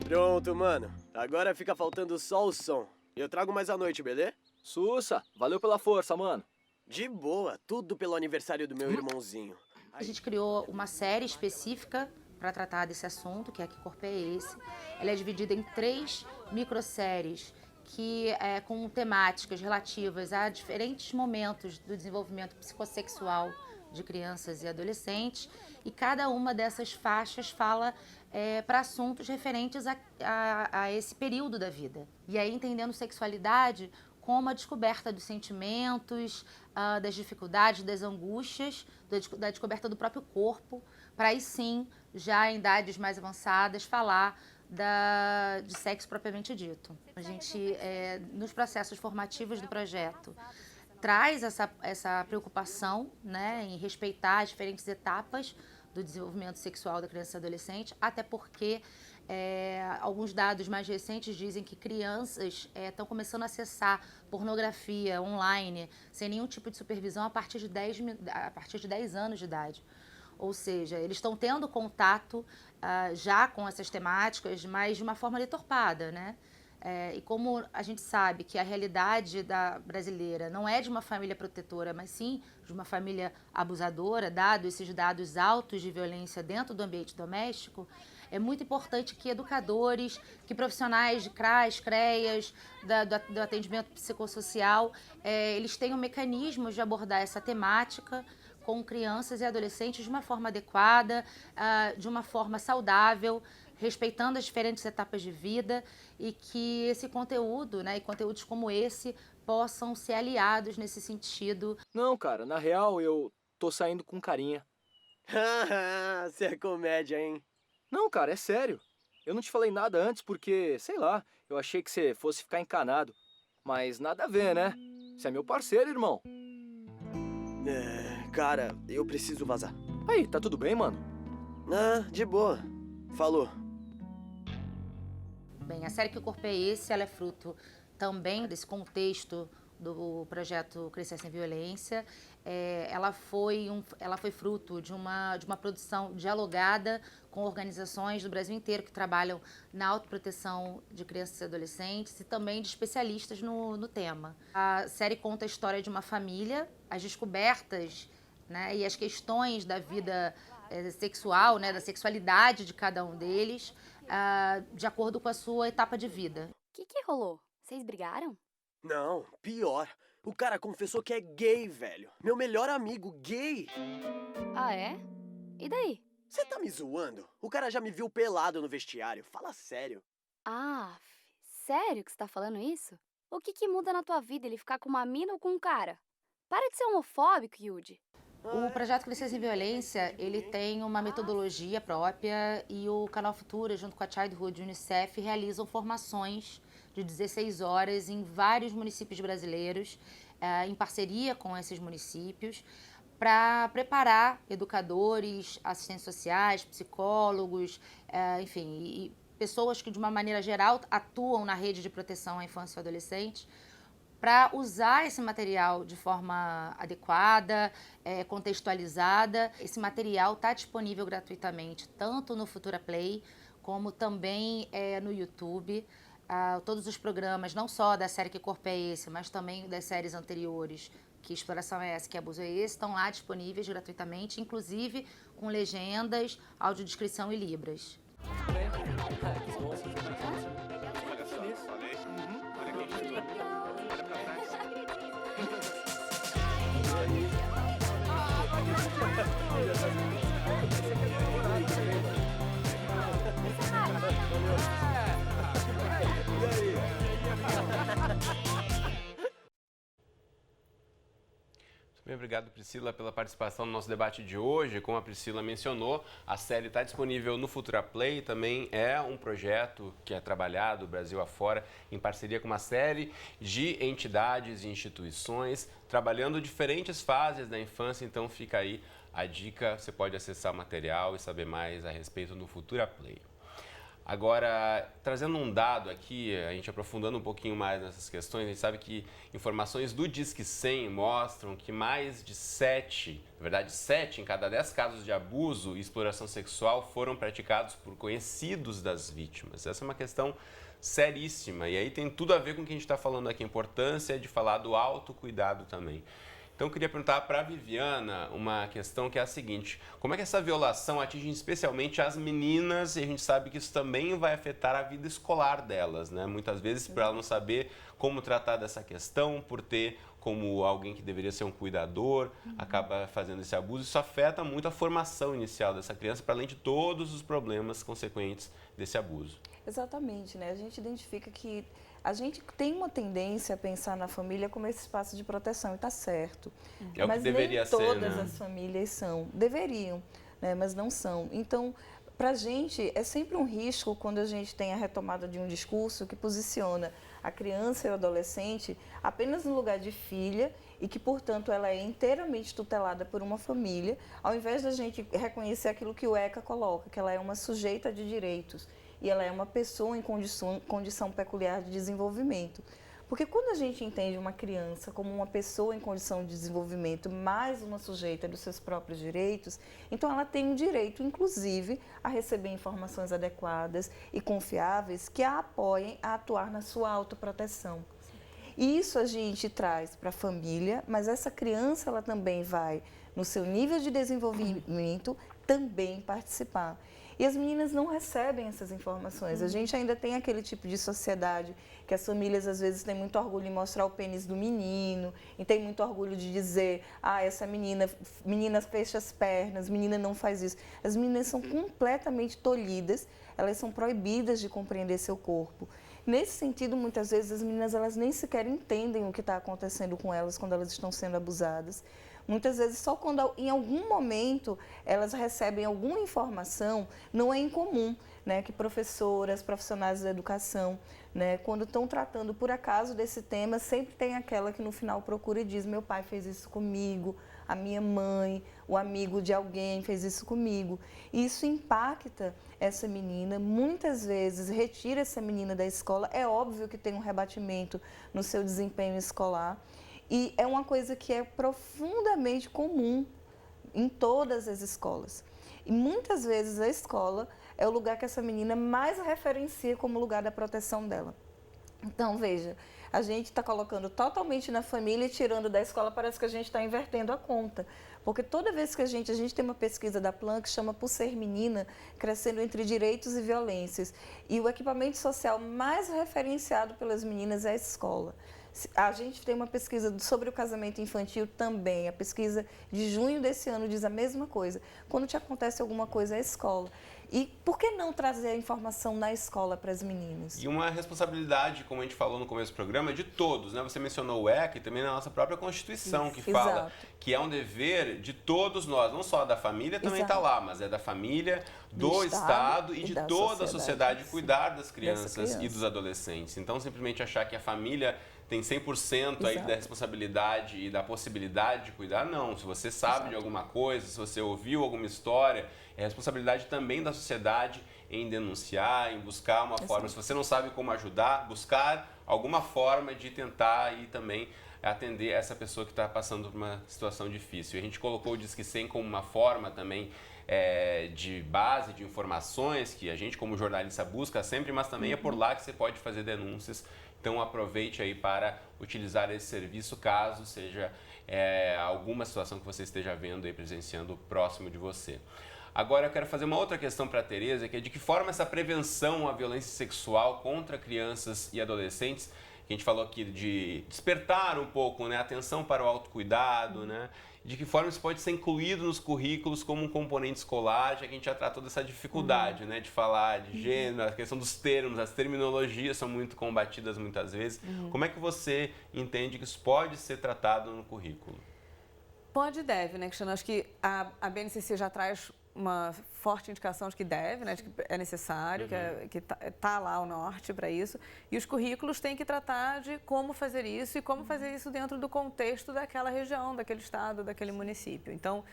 Pronto, mano. Agora fica faltando só o som. Eu trago mais à noite, beleza? Sussa, valeu pela força, mano. De boa, tudo pelo aniversário do meu irmãozinho. A gente criou uma série específica para tratar desse assunto, que é Que Corpo é Esse? Ela é dividida em 3 microséries que com temáticas relativas a diferentes momentos do desenvolvimento psicossexual de crianças e adolescentes, e cada uma dessas faixas fala para assuntos referentes a esse período da vida. E aí entendendo sexualidade como a descoberta dos sentimentos, das dificuldades, das angústias, da descoberta do próprio corpo, para aí sim, já em idades mais avançadas, falar de sexo propriamente dito. A gente, nos processos formativos do projeto, traz essa preocupação, né, em respeitar as diferentes etapas do desenvolvimento sexual da criança e adolescente, até porque alguns dados mais recentes dizem que crianças estão começando a acessar pornografia online sem nenhum tipo de supervisão a partir de 10 anos de idade. Ou seja, eles estão tendo contato já com essas temáticas, mas de uma forma deturpada, né? E como a gente sabe que a realidade brasileira não é de uma família protetora, mas sim de uma família abusadora, dado esses dados altos de violência dentro do ambiente doméstico, é muito importante que educadores, que profissionais de CRAS, CREAS, do atendimento psicossocial, eles tenham mecanismos de abordar essa temática com crianças e adolescentes de uma forma adequada, de uma forma saudável, respeitando as diferentes etapas de vida, e que esse conteúdo, né, e conteúdos como esse, possam ser aliados nesse sentido. Não, cara, na real eu tô saindo com carinha. Você é comédia, hein? Não, cara, é sério. Eu não te falei nada antes porque, sei lá, eu achei que você fosse ficar encanado. Mas nada a ver, né? Você é meu parceiro, irmão. Cara, eu preciso vazar. Aí, tá tudo bem, mano? De boa. Falou. Bem, a série Que Corpo é Esse? Ela é fruto também desse contexto do projeto Crescer Sem Violência. Ela foi fruto de uma produção dialogada com organizações do Brasil inteiro que trabalham na autoproteção de crianças e adolescentes e também de especialistas no tema. A série conta a história de uma família, as descobertas, né, e as questões da vida sexual, né, da sexualidade de cada um deles, de acordo com a sua etapa de vida. O que rolou? Vocês brigaram? Não, pior. O cara confessou que é gay, velho. Meu melhor amigo, gay. Ah, é? E daí? Você tá me zoando? O cara já me viu pelado no vestiário. Fala sério. Ah, sério que você tá falando isso? O que muda na tua vida ele ficar com uma mina ou com um cara? Para de ser homofóbico, Yudi. O projeto Crescer Sem Violência, ele tem uma metodologia própria e o Canal Futura, junto com a Childhood e o Unicef, realizam formações de 16 horas em vários municípios brasileiros, em parceria com esses municípios, para preparar educadores, assistentes sociais, psicólogos, enfim, e pessoas que de uma maneira geral atuam na rede de proteção à infância e adolescente, para usar esse material de forma adequada, contextualizada. Esse material está disponível gratuitamente, tanto no Futura Play, como também no YouTube. Todos os programas, não só da série Que Corpo é Esse?, mas também das séries anteriores, Que exploração é essa, que abuso é esse, estão lá disponíveis gratuitamente, inclusive com legendas, audiodescrição e libras. Bem, obrigado, Priscila, pela participação no nosso debate de hoje. Como a Priscila mencionou, a série está disponível no Futura Play. Também é um projeto que é trabalhado Brasil afora em parceria com uma série de entidades e instituições, trabalhando diferentes fases da infância. Então fica aí a dica, você pode acessar o material e saber mais a respeito no Futura Play. Agora, trazendo um dado aqui, a gente aprofundando um pouquinho mais nessas questões, a gente sabe que informações do Disque 100 mostram que mais de 7 em cada 10 casos de abuso e exploração sexual foram praticados por conhecidos das vítimas. Essa é uma questão seríssima e aí tem tudo a ver com o que a gente está falando aqui, a importância de falar do autocuidado também. Então, eu queria perguntar para a Viviana uma questão que é a seguinte: como é que essa violação atinge especialmente as meninas? E a gente sabe que isso também vai afetar a vida escolar delas, né? Muitas vezes, por ela não saber como tratar dessa questão, por ter como alguém que deveria ser um cuidador, acaba fazendo esse abuso. Isso afeta muito a formação inicial dessa criança, para além de todos os problemas consequentes desse abuso. Exatamente, né? A gente identifica que a gente tem uma tendência a pensar na família como esse espaço de proteção, e está certo. É o mas que deveria nem ser, todas né? as famílias são. Deveriam, né? Mas não são. Então, para a gente, é sempre um risco quando a gente tem a retomada de um discurso que posiciona a criança e o adolescente apenas no lugar de filha e que, portanto, ela é inteiramente tutelada por uma família, ao invés da gente reconhecer aquilo que o ECA coloca, que ela é uma sujeita de direitos. E ela é uma pessoa em condição peculiar de desenvolvimento. Porque quando a gente entende uma criança como uma pessoa em condição de desenvolvimento, mais uma sujeita dos seus próprios direitos, então ela tem um direito, inclusive, a receber informações adequadas e confiáveis que a apoiem a atuar na sua autoproteção. E isso a gente traz para a família, mas essa criança ela também vai, no seu nível de desenvolvimento, também participar. E as meninas não recebem essas informações. A gente ainda tem aquele tipo de sociedade que as famílias às vezes têm muito orgulho em mostrar o pênis do menino, e tem muito orgulho de dizer, essa menina fecha as pernas, menina não faz isso. As meninas são completamente tolhidas, elas são proibidas de compreender seu corpo. Nesse sentido, muitas vezes as meninas elas nem sequer entendem o que está acontecendo com elas quando elas estão sendo abusadas. Muitas vezes, só quando em algum momento elas recebem alguma informação, não é incomum, né, que professoras, profissionais da educação, né, quando estão tratando por acaso desse tema, sempre tem aquela que no final procura e diz, meu pai fez isso comigo, a minha mãe, o amigo de alguém fez isso comigo. E isso impacta essa menina, muitas vezes retira essa menina da escola, é óbvio que tem um rebatimento no seu desempenho escolar. E é uma coisa que é profundamente comum em todas as escolas. E muitas vezes a escola é o lugar que essa menina mais referencia como lugar da proteção dela. Então, veja, a gente está colocando totalmente na família e tirando da escola, parece que a gente está invertendo a conta. Porque toda vez que a gente tem uma pesquisa da Plan que chama Por Ser Menina, crescendo entre direitos e violências. E o equipamento social mais referenciado pelas meninas é a escola. A gente tem uma pesquisa sobre o casamento infantil também. A pesquisa de junho desse ano diz a mesma coisa. Quando te acontece alguma coisa, é a escola. E por que não trazer a informação na escola para as meninas? E uma responsabilidade, como a gente falou no começo do programa, de todos, né? Você mencionou o ECA e também na nossa própria Constituição, que fala que é um dever de todos nós, não só da família, também está lá, mas é da família, do Estado e de toda a sociedade cuidar das crianças e dos adolescentes. Então, simplesmente achar que a família tem 100% aí da responsabilidade e da possibilidade de cuidar, não. Se você sabe de alguma coisa, se você ouviu alguma história, é responsabilidade também da sociedade em denunciar, em buscar uma forma. Se você não sabe como ajudar, buscar alguma forma de tentar e também atender essa pessoa que está passando por uma situação difícil. E a gente colocou o Disque 100 como uma forma também de base de informações que a gente como jornalista busca sempre, mas também é por lá que você pode fazer denúncias. Então aproveite aí para utilizar esse serviço caso seja alguma situação que você esteja vendo e presenciando próximo de você. Agora eu quero fazer uma outra questão para a Tereza, que é de que forma essa prevenção à violência sexual contra crianças e adolescentes, que a gente falou aqui de despertar um pouco, né, atenção para o autocuidado, né, de que forma isso pode ser incluído nos currículos como um componente escolar, já que a gente já tratou dessa dificuldade, né, de falar de gênero, a questão dos termos, as terminologias são muito combatidas muitas vezes. Como é que você entende que isso pode ser tratado no currículo? Pode e deve, né, Cristiano? Acho que a BNCC já traz uma forte indicação de que deve, né, de que é necessário, que tá lá o norte para isso. E os currículos têm que tratar de como fazer isso e como fazer isso dentro do contexto daquela região, daquele estado, daquele município. Então,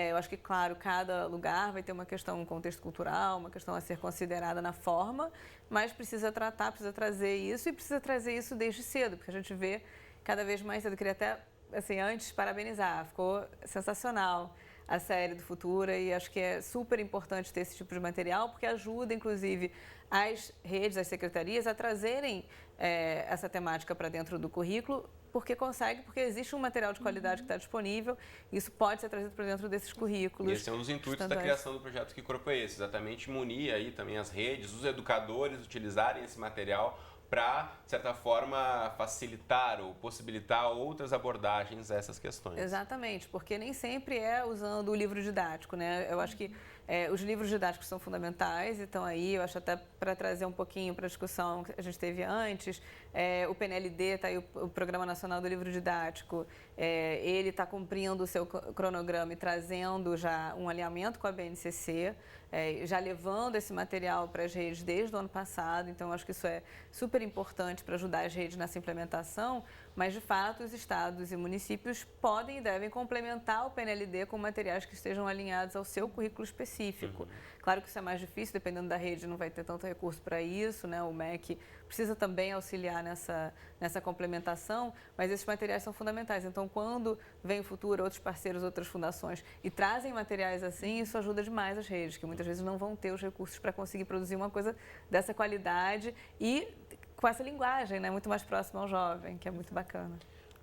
eu acho que, claro, cada lugar vai ter uma questão, um contexto cultural, uma questão a ser considerada na forma, mas precisa trazer isso e precisa trazer isso desde cedo, porque a gente vê cada vez mais cedo. Eu queria até, assim, antes parabenizar, ficou sensacional a série do Futura e acho que é super importante ter esse tipo de material porque ajuda, inclusive, as redes, as secretarias a trazerem essa temática para dentro do currículo porque existe um material de qualidade que está disponível e isso pode ser trazido para dentro desses currículos. E esse é um dos intuitos da criação do projeto Que Corpo é Esse? Exatamente munir aí também as redes, os educadores utilizarem esse material para, de certa forma, facilitar ou possibilitar outras abordagens a essas questões. Exatamente, porque nem sempre é usando o livro didático, né? Eu acho que os livros didáticos são fundamentais e estão aí, eu acho até para trazer um pouquinho para a discussão que a gente teve antes, o PNLD, está aí o Programa Nacional do Livro Didático, ele está cumprindo o seu cronograma e trazendo já um alinhamento com a BNCC, já levando esse material para as redes desde o ano passado, então acho que isso é super importante para ajudar as redes nessa implementação, mas de fato os estados e municípios podem e devem complementar o PNLD com materiais que estejam alinhados ao seu currículo específico. Claro que isso é mais difícil, dependendo da rede não vai ter tanto recurso para isso, né? O MEC precisa também auxiliar nessa complementação, mas esses materiais são fundamentais. Então, quando vem o Futuro, outros parceiros, outras fundações e trazem materiais assim, isso ajuda demais as redes, que muitas vezes não vão ter os recursos para conseguir produzir uma coisa dessa qualidade e com essa linguagem, né, muito mais próxima ao jovem, que é muito bacana.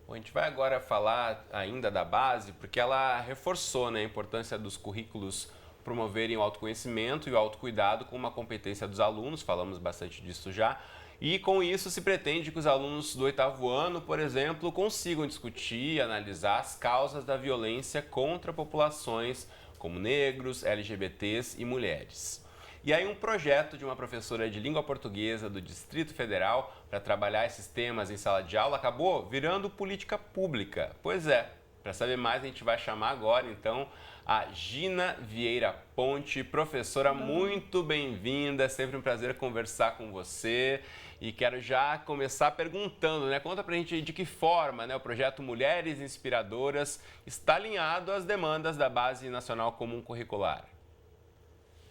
Bom, a gente vai agora falar ainda da base, porque ela reforçou, né, a importância dos currículos promoverem o autoconhecimento e o autocuidado como uma competência dos alunos, falamos bastante disso já, e com isso se pretende que os alunos do 8º ano, por exemplo, consigam discutir e analisar as causas da violência contra populações como negros, LGBTs e mulheres. E aí um projeto de uma professora de língua portuguesa do Distrito Federal para trabalhar esses temas em sala de aula acabou virando política pública. Pois é, para saber mais a gente vai chamar agora então a Gina Vieira Ponte. Professora, muito bem-vinda, é sempre um prazer conversar com você. E quero já começar perguntando, né? Conta pra gente de que forma, né, o projeto Mulheres Inspiradoras está alinhado às demandas da Base Nacional Comum Curricular.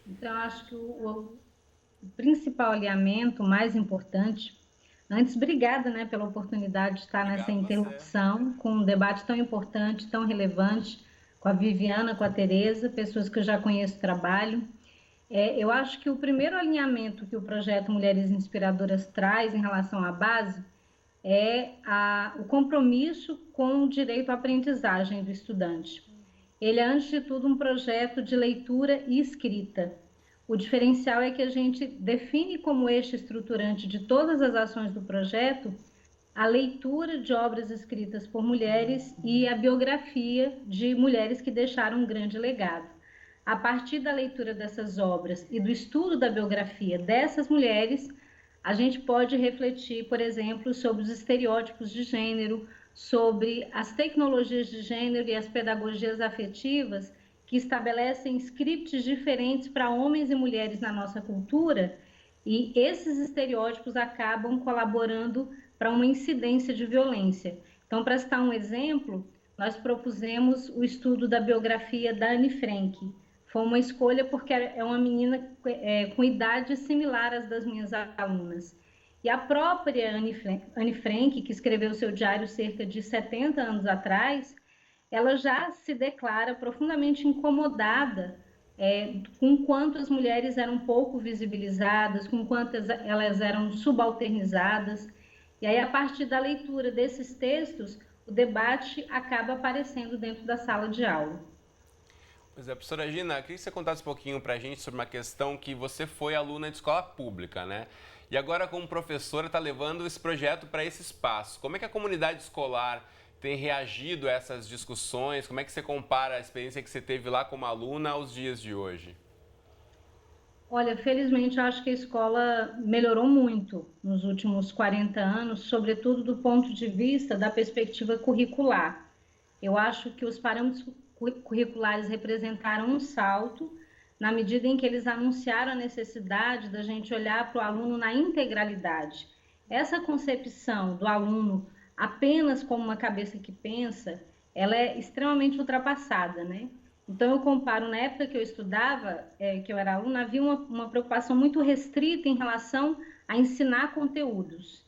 Então, acho que o principal alinhamento, o mais importante, antes, obrigada, né, pela oportunidade de estar nessa interrupção, com um debate tão importante, tão relevante, com a Viviana, com a Tereza, pessoas que eu já conheço o trabalho. Eu acho que o primeiro alinhamento que o projeto Mulheres Inspiradoras traz em relação à base é o compromisso com o direito à aprendizagem do estudante. Ele é, antes de tudo, um projeto de leitura e escrita. O diferencial é que a gente define como eixo estruturante de todas as ações do projeto a leitura de obras escritas por mulheres e a biografia de mulheres que deixaram um grande legado. A partir da leitura dessas obras e do estudo da biografia dessas mulheres, a gente pode refletir, por exemplo, sobre os estereótipos de gênero, sobre as tecnologias de gênero e as pedagogias afetivas que estabelecem scripts diferentes para homens e mulheres na nossa cultura, e esses estereótipos acabam colaborando para uma incidência de violência. Então, para citar um exemplo, nós propusemos o estudo da biografia da Anne Frank. Foi uma escolha porque é uma menina com idade similar às das minhas alunas. E a própria Anne Frank, que escreveu seu diário cerca de 70 anos atrás, ela já se declara profundamente incomodada com quanto as mulheres eram pouco visibilizadas, com quanto elas eram subalternizadas. E aí, a partir da leitura desses textos, o debate acaba aparecendo dentro da sala de aula. Pois é, professora Gina, queria que você contasse um pouquinho para a gente sobre uma questão que você foi aluna de escola pública, né? E agora, como professora, está levando esse projeto para esse espaço. Como é que a comunidade escolar tem reagido a essas discussões? Como é que você compara a experiência que você teve lá como aluna aos dias de hoje? Olha, felizmente, eu acho que a escola melhorou muito nos últimos 40 anos, sobretudo do ponto de vista da perspectiva curricular. Eu acho que os parâmetros curriculares representaram um salto, na medida em que eles anunciaram a necessidade da gente olhar para o aluno na integralidade. Essa concepção do aluno apenas como uma cabeça que pensa, ela é extremamente ultrapassada, né? Então, eu comparo, na época que eu estudava, que eu era aluna, havia uma preocupação muito restrita em relação a ensinar conteúdos.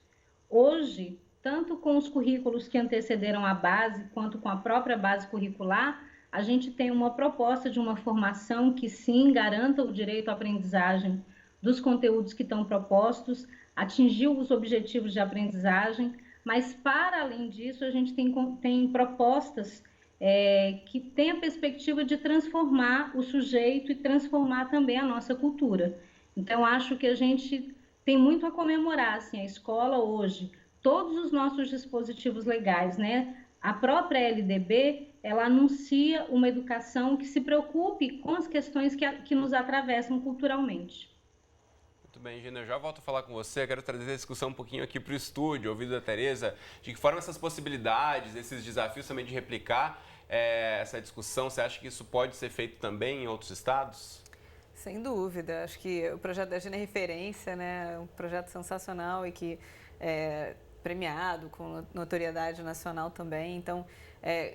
Hoje, tanto com os currículos que antecederam a base, quanto com a própria base curricular, a gente tem uma proposta de uma formação que, sim, garanta o direito à aprendizagem dos conteúdos que estão propostos, atingir os objetivos de aprendizagem, mas, para além disso, a gente tem propostas que tem a perspectiva de transformar o sujeito e transformar também a nossa cultura. Então, acho que a gente tem muito a comemorar, assim, a escola hoje, todos os nossos dispositivos legais, né? A própria LDB, ela anuncia uma educação que se preocupe com as questões que nos atravessam culturalmente. Muito bem, Gina, eu já volto a falar com você. Eu quero trazer a discussão um pouquinho aqui para o estúdio, ouvido da Tereza, de que forma essas possibilidades, esses desafios também de replicar essa discussão, você acha que isso pode ser feito também em outros estados? Sem dúvida, acho que o projeto da Gina é referência, né? É um projeto sensacional e que é premiado com notoriedade nacional também, então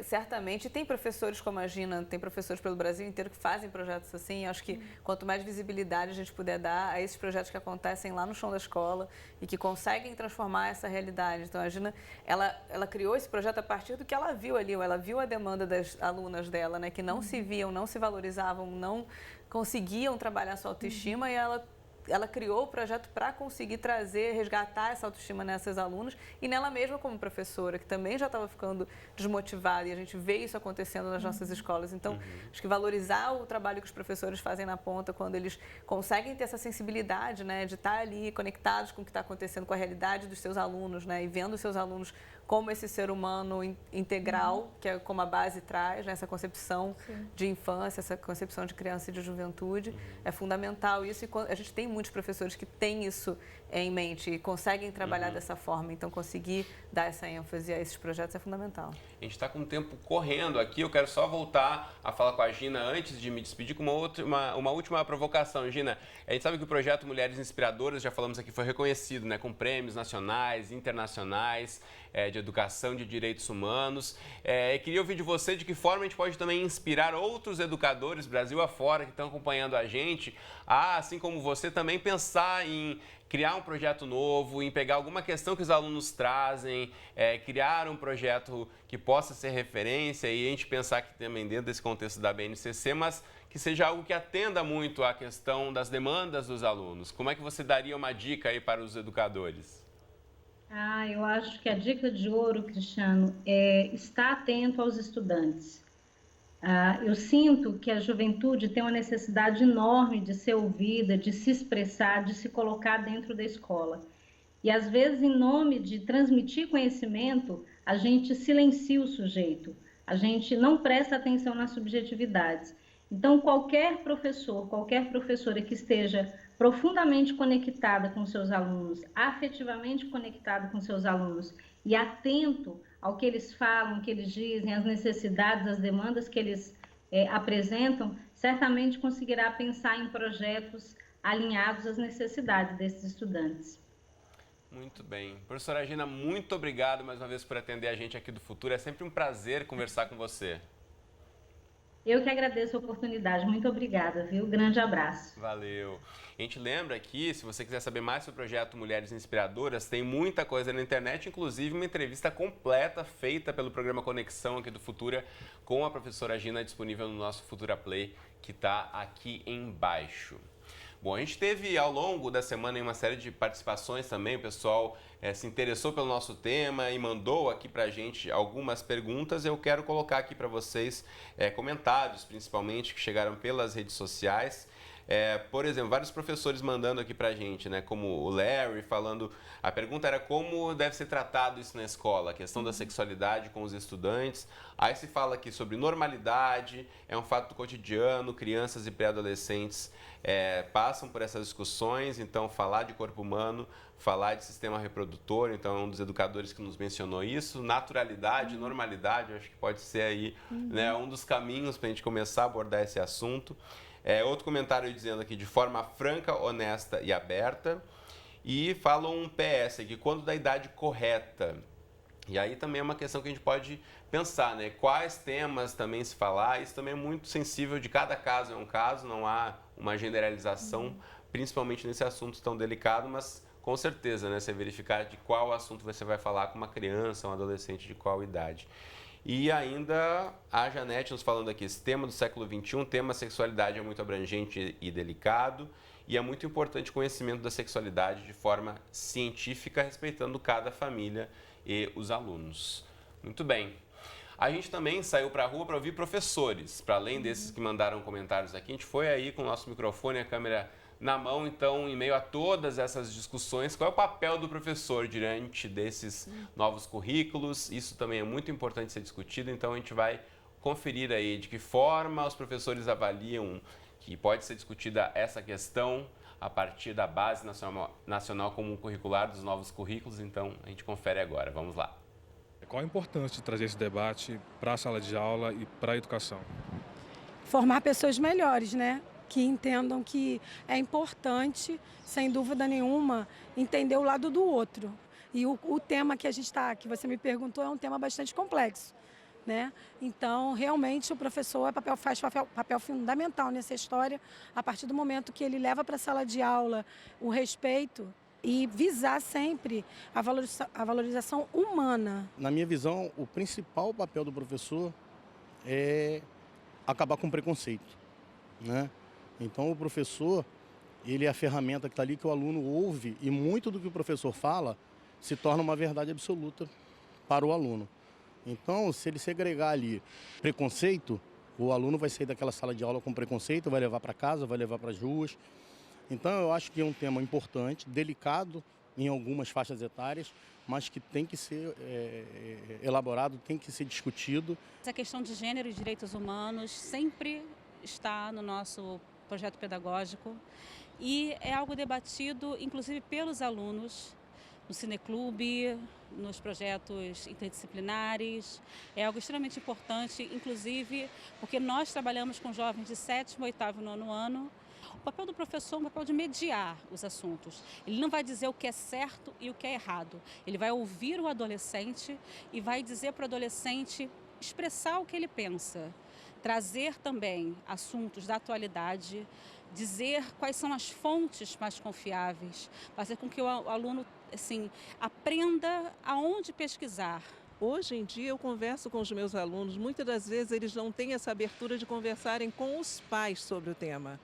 certamente tem professores como a Gina, tem professores pelo Brasil inteiro que fazem projetos assim. Acho que quanto mais visibilidade a gente puder dar a esses projetos que acontecem lá no chão da escola e que conseguem transformar essa realidade. Então a Gina, ela criou esse projeto a partir do que ela viu ali, ela viu a demanda das alunas dela, né, que não se viam, não se valorizavam, não conseguiam trabalhar sua autoestima e ela criou o projeto para conseguir trazer, resgatar essa autoestima nessas alunas e nela mesma como professora, que também já estava ficando desmotivada, e a gente vê isso acontecendo nas nossas escolas. Então, acho que valorizar o trabalho que os professores fazem na ponta, quando eles conseguem ter essa sensibilidade, né, de estar ali conectados com o que está acontecendo, com a realidade dos seus alunos, né, e vendo os seus alunos como esse ser humano integral, que é como a base traz, né, essa concepção de infância, essa concepção de criança e de juventude. É fundamental isso, e a gente tem muitos professores que têm isso em mente e conseguem trabalhar dessa forma, então conseguir dar essa ênfase a esses projetos é fundamental. A gente está com o tempo correndo aqui, eu quero só voltar a falar com a Gina antes de me despedir com uma última provocação. Gina, a gente sabe que o projeto Mulheres Inspiradoras, já falamos aqui, foi reconhecido, né, com prêmios nacionais, internacionais, de educação de direitos humanos. Queria ouvir de você de que forma a gente pode também inspirar outros educadores, Brasil afora, que estão acompanhando a gente, a, assim como você, também pensar em criar um projeto novo, em pegar alguma questão que os alunos trazem, criar um projeto que possa ser referência e a gente pensar que também dentro desse contexto da BNCC, mas que seja algo que atenda muito à questão das demandas dos alunos. Como é que você daria uma dica aí para os educadores? Eu acho que a dica de ouro, Cristiano, é estar atento aos estudantes. Eu sinto que a juventude tem uma necessidade enorme de ser ouvida, de se expressar, de se colocar dentro da escola. E, às vezes, em nome de transmitir conhecimento, a gente silencia o sujeito, a gente não presta atenção nas subjetividades. Então, qualquer professor, qualquer professora que esteja profundamente conectada com seus alunos, afetivamente conectado com seus alunos e atento ao que eles falam, o que eles dizem, as necessidades, as demandas que eles apresentam, certamente conseguirá pensar em projetos alinhados às necessidades desses estudantes. Muito bem. Professora Gina, muito obrigado mais uma vez por atender a gente aqui do Futuro. É sempre um prazer conversar com você. Eu que agradeço a oportunidade. Muito obrigada, viu? Grande abraço. Valeu. A gente lembra aqui, se você quiser saber mais sobre o projeto Mulheres Inspiradoras, tem muita coisa na internet, inclusive uma entrevista completa feita pelo programa Conexão aqui do Futura com a professora Gina, disponível no nosso Futura Play, que está aqui embaixo. Bom, a gente teve ao longo da semana uma série de participações também, o pessoal se interessou pelo nosso tema e mandou aqui pra gente algumas perguntas. Eu quero colocar aqui para vocês comentários, principalmente, que chegaram pelas redes sociais. Por exemplo, vários professores mandando aqui pra gente, né? Como o Larry falando, a pergunta era como deve ser tratado isso na escola, a questão da sexualidade com os estudantes. Aí se fala aqui sobre normalidade, é um fato do cotidiano, crianças e pré-adolescentes passam por essas discussões, então falar de corpo humano, falar de sistema reprodutor, então é um dos educadores que nos mencionou isso. Naturalidade, normalidade, eu acho que pode ser aí né, um dos caminhos para a gente começar a abordar esse assunto. Outro comentário dizendo aqui, de forma franca, honesta e aberta. E falam um PS aqui, quando da idade correta. E aí também é uma questão que a gente pode pensar, né? Quais temas também se falar, isso também é muito sensível, de cada caso é um caso, não há uma generalização, principalmente nesse assunto tão delicado, mas com certeza, né? Você verificar de qual assunto você vai falar com uma criança, um adolescente de qual idade. E ainda a Janete nos falando aqui, esse tema do século XXI, o tema sexualidade é muito abrangente e delicado, e é muito importante o conhecimento da sexualidade de forma científica, respeitando cada família e os alunos. Muito bem. A gente também saiu para a rua para ouvir professores, para além desses que mandaram comentários aqui, a gente foi aí com o nosso microfone e a câmera na mão, então, em meio a todas essas discussões, qual é o papel do professor diante desses novos currículos? Isso também é muito importante ser discutido, então a gente vai conferir aí de que forma os professores avaliam que pode ser discutida essa questão a partir da Base Nacional Comum Curricular dos novos currículos, então a gente confere agora, vamos lá. Qual a importância de trazer esse debate para a sala de aula e para a educação? Formar pessoas melhores, né? Que entendam que é importante, sem dúvida nenhuma, entender o lado do outro. E o tema que que você me perguntou, é um tema bastante complexo, né? Então, realmente, o professor faz papel fundamental nessa história, a partir do momento que ele leva para a sala de aula o respeito e visar sempre a valorização humana. Na minha visão, o principal papel do professor é acabar com o preconceito, né? Então, o professor, ele é a ferramenta que está ali, que o aluno ouve, e muito do que o professor fala se torna uma verdade absoluta para o aluno. Então, se ele segregar ali preconceito, o aluno vai sair daquela sala de aula com preconceito, vai levar para casa, vai levar para as ruas. Então, eu acho que é um tema importante, delicado em algumas faixas etárias, mas que tem que ser elaborado, tem que ser discutido. Essa questão de gênero e direitos humanos sempre está no nosso projeto pedagógico e é algo debatido, inclusive, pelos alunos, no cineclube, nos projetos interdisciplinares. É algo extremamente importante, inclusive, porque nós trabalhamos com jovens de 7º, 8º e 9º ano. O papel do professor é um papel de mediar os assuntos. Ele não vai dizer o que é certo e o que é errado. Ele vai ouvir o adolescente e vai dizer para o adolescente expressar o que ele pensa. Trazer também assuntos da atualidade, dizer quais são as fontes mais confiáveis, fazer com que o aluno aprenda aonde pesquisar. Hoje em dia eu converso com os meus alunos, muitas das vezes eles não têm essa abertura de conversarem com os pais sobre o tema.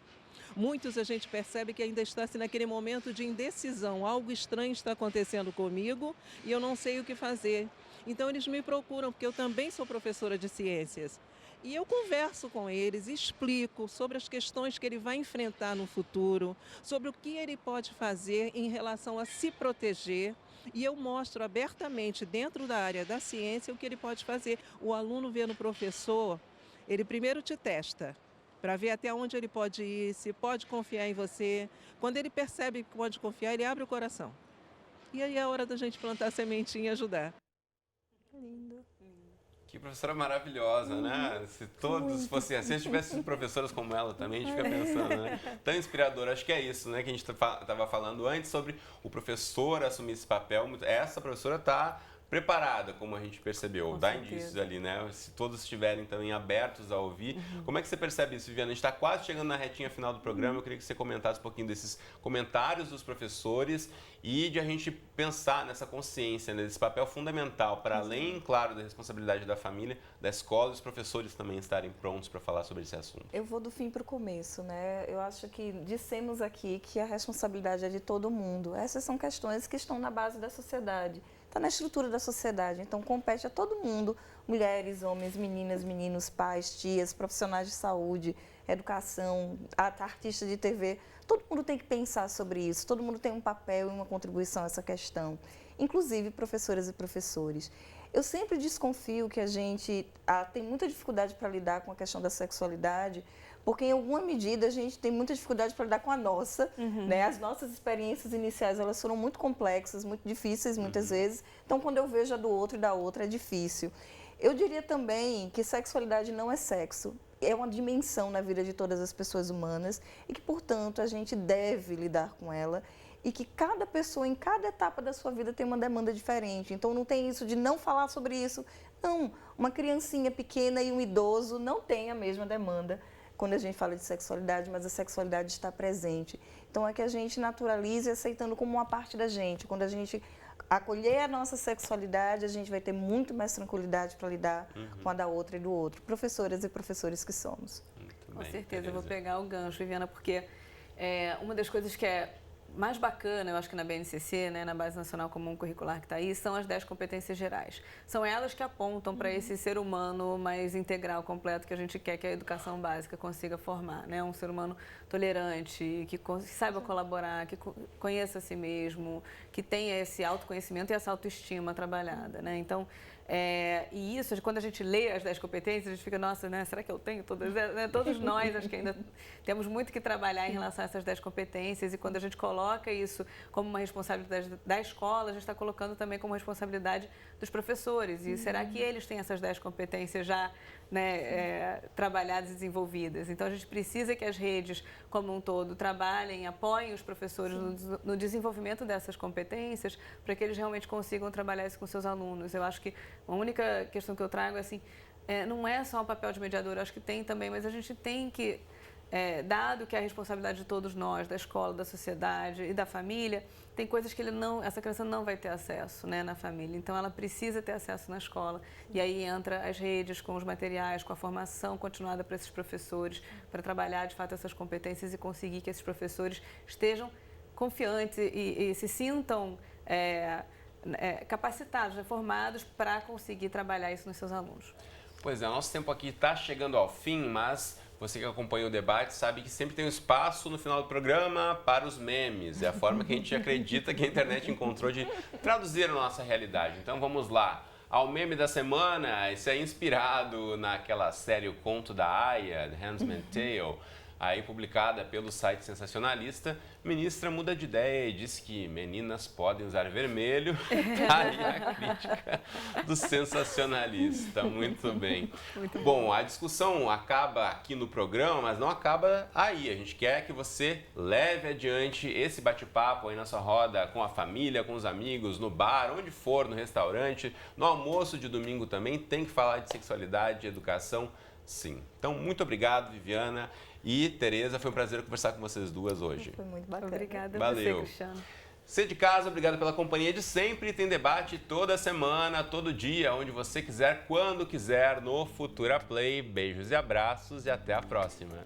Muitos a gente percebe que ainda está naquele momento de indecisão, algo estranho está acontecendo comigo e eu não sei o que fazer. Então eles me procuram, porque eu também sou professora de ciências. E eu converso com eles, explico sobre as questões que ele vai enfrentar no futuro, sobre o que ele pode fazer em relação a se proteger. E eu mostro abertamente, dentro da área da ciência, o que ele pode fazer. O aluno vê no professor, ele primeiro te testa, para ver até onde ele pode ir, se pode confiar em você. Quando ele percebe que pode confiar, ele abre o coração. E aí é a hora da gente plantar a sementinha e ajudar. Lindo. Que professora maravilhosa, né? Se todos fossem assim, se tivessem professoras como ela também, a gente fica pensando, né? Tão inspiradora. Acho que é isso, né? Que a gente estava falando antes sobre o professor assumir esse papel. Essa professora está preparada, como a gente percebeu. Com Dá certeza. indícios ali, né? Se todos estiverem também abertos a ouvir. Como é que você percebe isso, Viviana? A gente está quase chegando na retinha final do programa. Eu queria que você comentasse um pouquinho desses comentários dos professores e de a gente pensar nessa consciência, nesse papel fundamental, para além, claro, da responsabilidade da família, da escola, os professores também estarem prontos para falar sobre esse assunto. Eu vou do fim para o começo, né? Eu acho que dissemos aqui que a responsabilidade é de todo mundo. Essas são questões que estão na base da sociedade, está na estrutura da sociedade. Então, compete a todo mundo, mulheres, homens, meninas, meninos, pais, tias, profissionais de saúde, educação, artista de TV. Todo mundo tem que pensar sobre isso, todo mundo tem um papel e uma contribuição a essa questão, inclusive professoras e professores. Eu sempre desconfio que a gente tem muita dificuldade para lidar com a questão da sexualidade, porque em alguma medida a gente tem muita dificuldade para lidar com a nossa, né? As nossas experiências iniciais, elas foram muito complexas, muito difíceis muitas vezes, então quando eu vejo a do outro e da outra é difícil. Eu diria também que sexualidade não é sexo, é uma dimensão na vida de todas as pessoas humanas e que, portanto, a gente deve lidar com ela e que cada pessoa, em cada etapa da sua vida, tem uma demanda diferente. Então, não tem isso de não falar sobre isso. Não, uma criancinha pequena e um idoso não têm a mesma demanda quando a gente fala de sexualidade, mas a sexualidade está presente. Então, é que a gente naturalize aceitando como uma parte da gente. Quando a gente acolher a nossa sexualidade, a gente vai ter muito mais tranquilidade para lidar com a da outra e do outro. Professoras e professores que somos. Com certeza, eu vou pegar o gancho, Viviana, porque uma das coisas que é mais bacana, eu acho que na BNCC, né, na Base Nacional Comum Curricular que está aí, são as 10 competências gerais. São elas que apontam para esse ser humano mais integral, completo, que a gente quer que a educação básica consiga formar, né? Um ser humano tolerante, que saiba colaborar, que conheça a si mesmo, que tenha esse autoconhecimento e essa autoestima trabalhada, né? Então, e isso, quando a gente lê as 10 competências, a gente fica, nossa, né, será que eu tenho todas? Né? Todos nós, acho que ainda temos muito que trabalhar em relação a essas 10 competências e quando a gente coloca isso como uma responsabilidade da escola, a gente está colocando também como responsabilidade dos professores. E será que eles têm essas 10 competências já, né, trabalhadas e desenvolvidas? Então, a gente precisa que as redes, como um todo, trabalhem, apoiem os professores no desenvolvimento dessas competências para que eles realmente consigam trabalhar isso com seus alunos. Eu acho que a única questão que eu trago é assim, não é só um papel de mediador, eu acho que tem também, mas a gente tem que, dado que é a responsabilidade de todos nós, da escola, da sociedade e da família, tem coisas que essa criança não vai ter acesso, né, na família. Então, ela precisa ter acesso na escola. E aí entra as redes com os materiais, com a formação continuada para esses professores, para trabalhar, de fato, essas competências e conseguir que esses professores estejam confiantes e se sintam capacitados, formados para conseguir trabalhar isso nos seus alunos. Pois é, nosso tempo aqui está chegando ao fim, mas você que acompanha o debate sabe que sempre tem um espaço no final do programa para os memes. É a forma que a gente acredita que a internet encontrou de traduzir a nossa realidade. Então vamos lá. Ao meme da semana, esse é inspirado naquela série O Conto da Aia, The Handmaid's Tale, aí publicada pelo site Sensacionalista. Ministra muda de ideia e diz que meninas podem usar vermelho. Tá aí a crítica do Sensacionalista. Muito bem. Bom, a discussão acaba aqui no programa, mas não acaba aí. A gente quer que você leve adiante esse bate-papo aí na sua roda com a família, com os amigos, no bar, onde for, no restaurante, no almoço de domingo também. Tem que falar de sexualidade e educação, sim. Então, muito obrigado, Viviana. E, Tereza, foi um prazer conversar com vocês duas hoje. Foi muito bacana. Obrigada a você, Cristiano. Você de casa, obrigado pela companhia de sempre. Tem debate toda semana, todo dia, onde você quiser, quando quiser, no Futura Play. Beijos e abraços e até a próxima.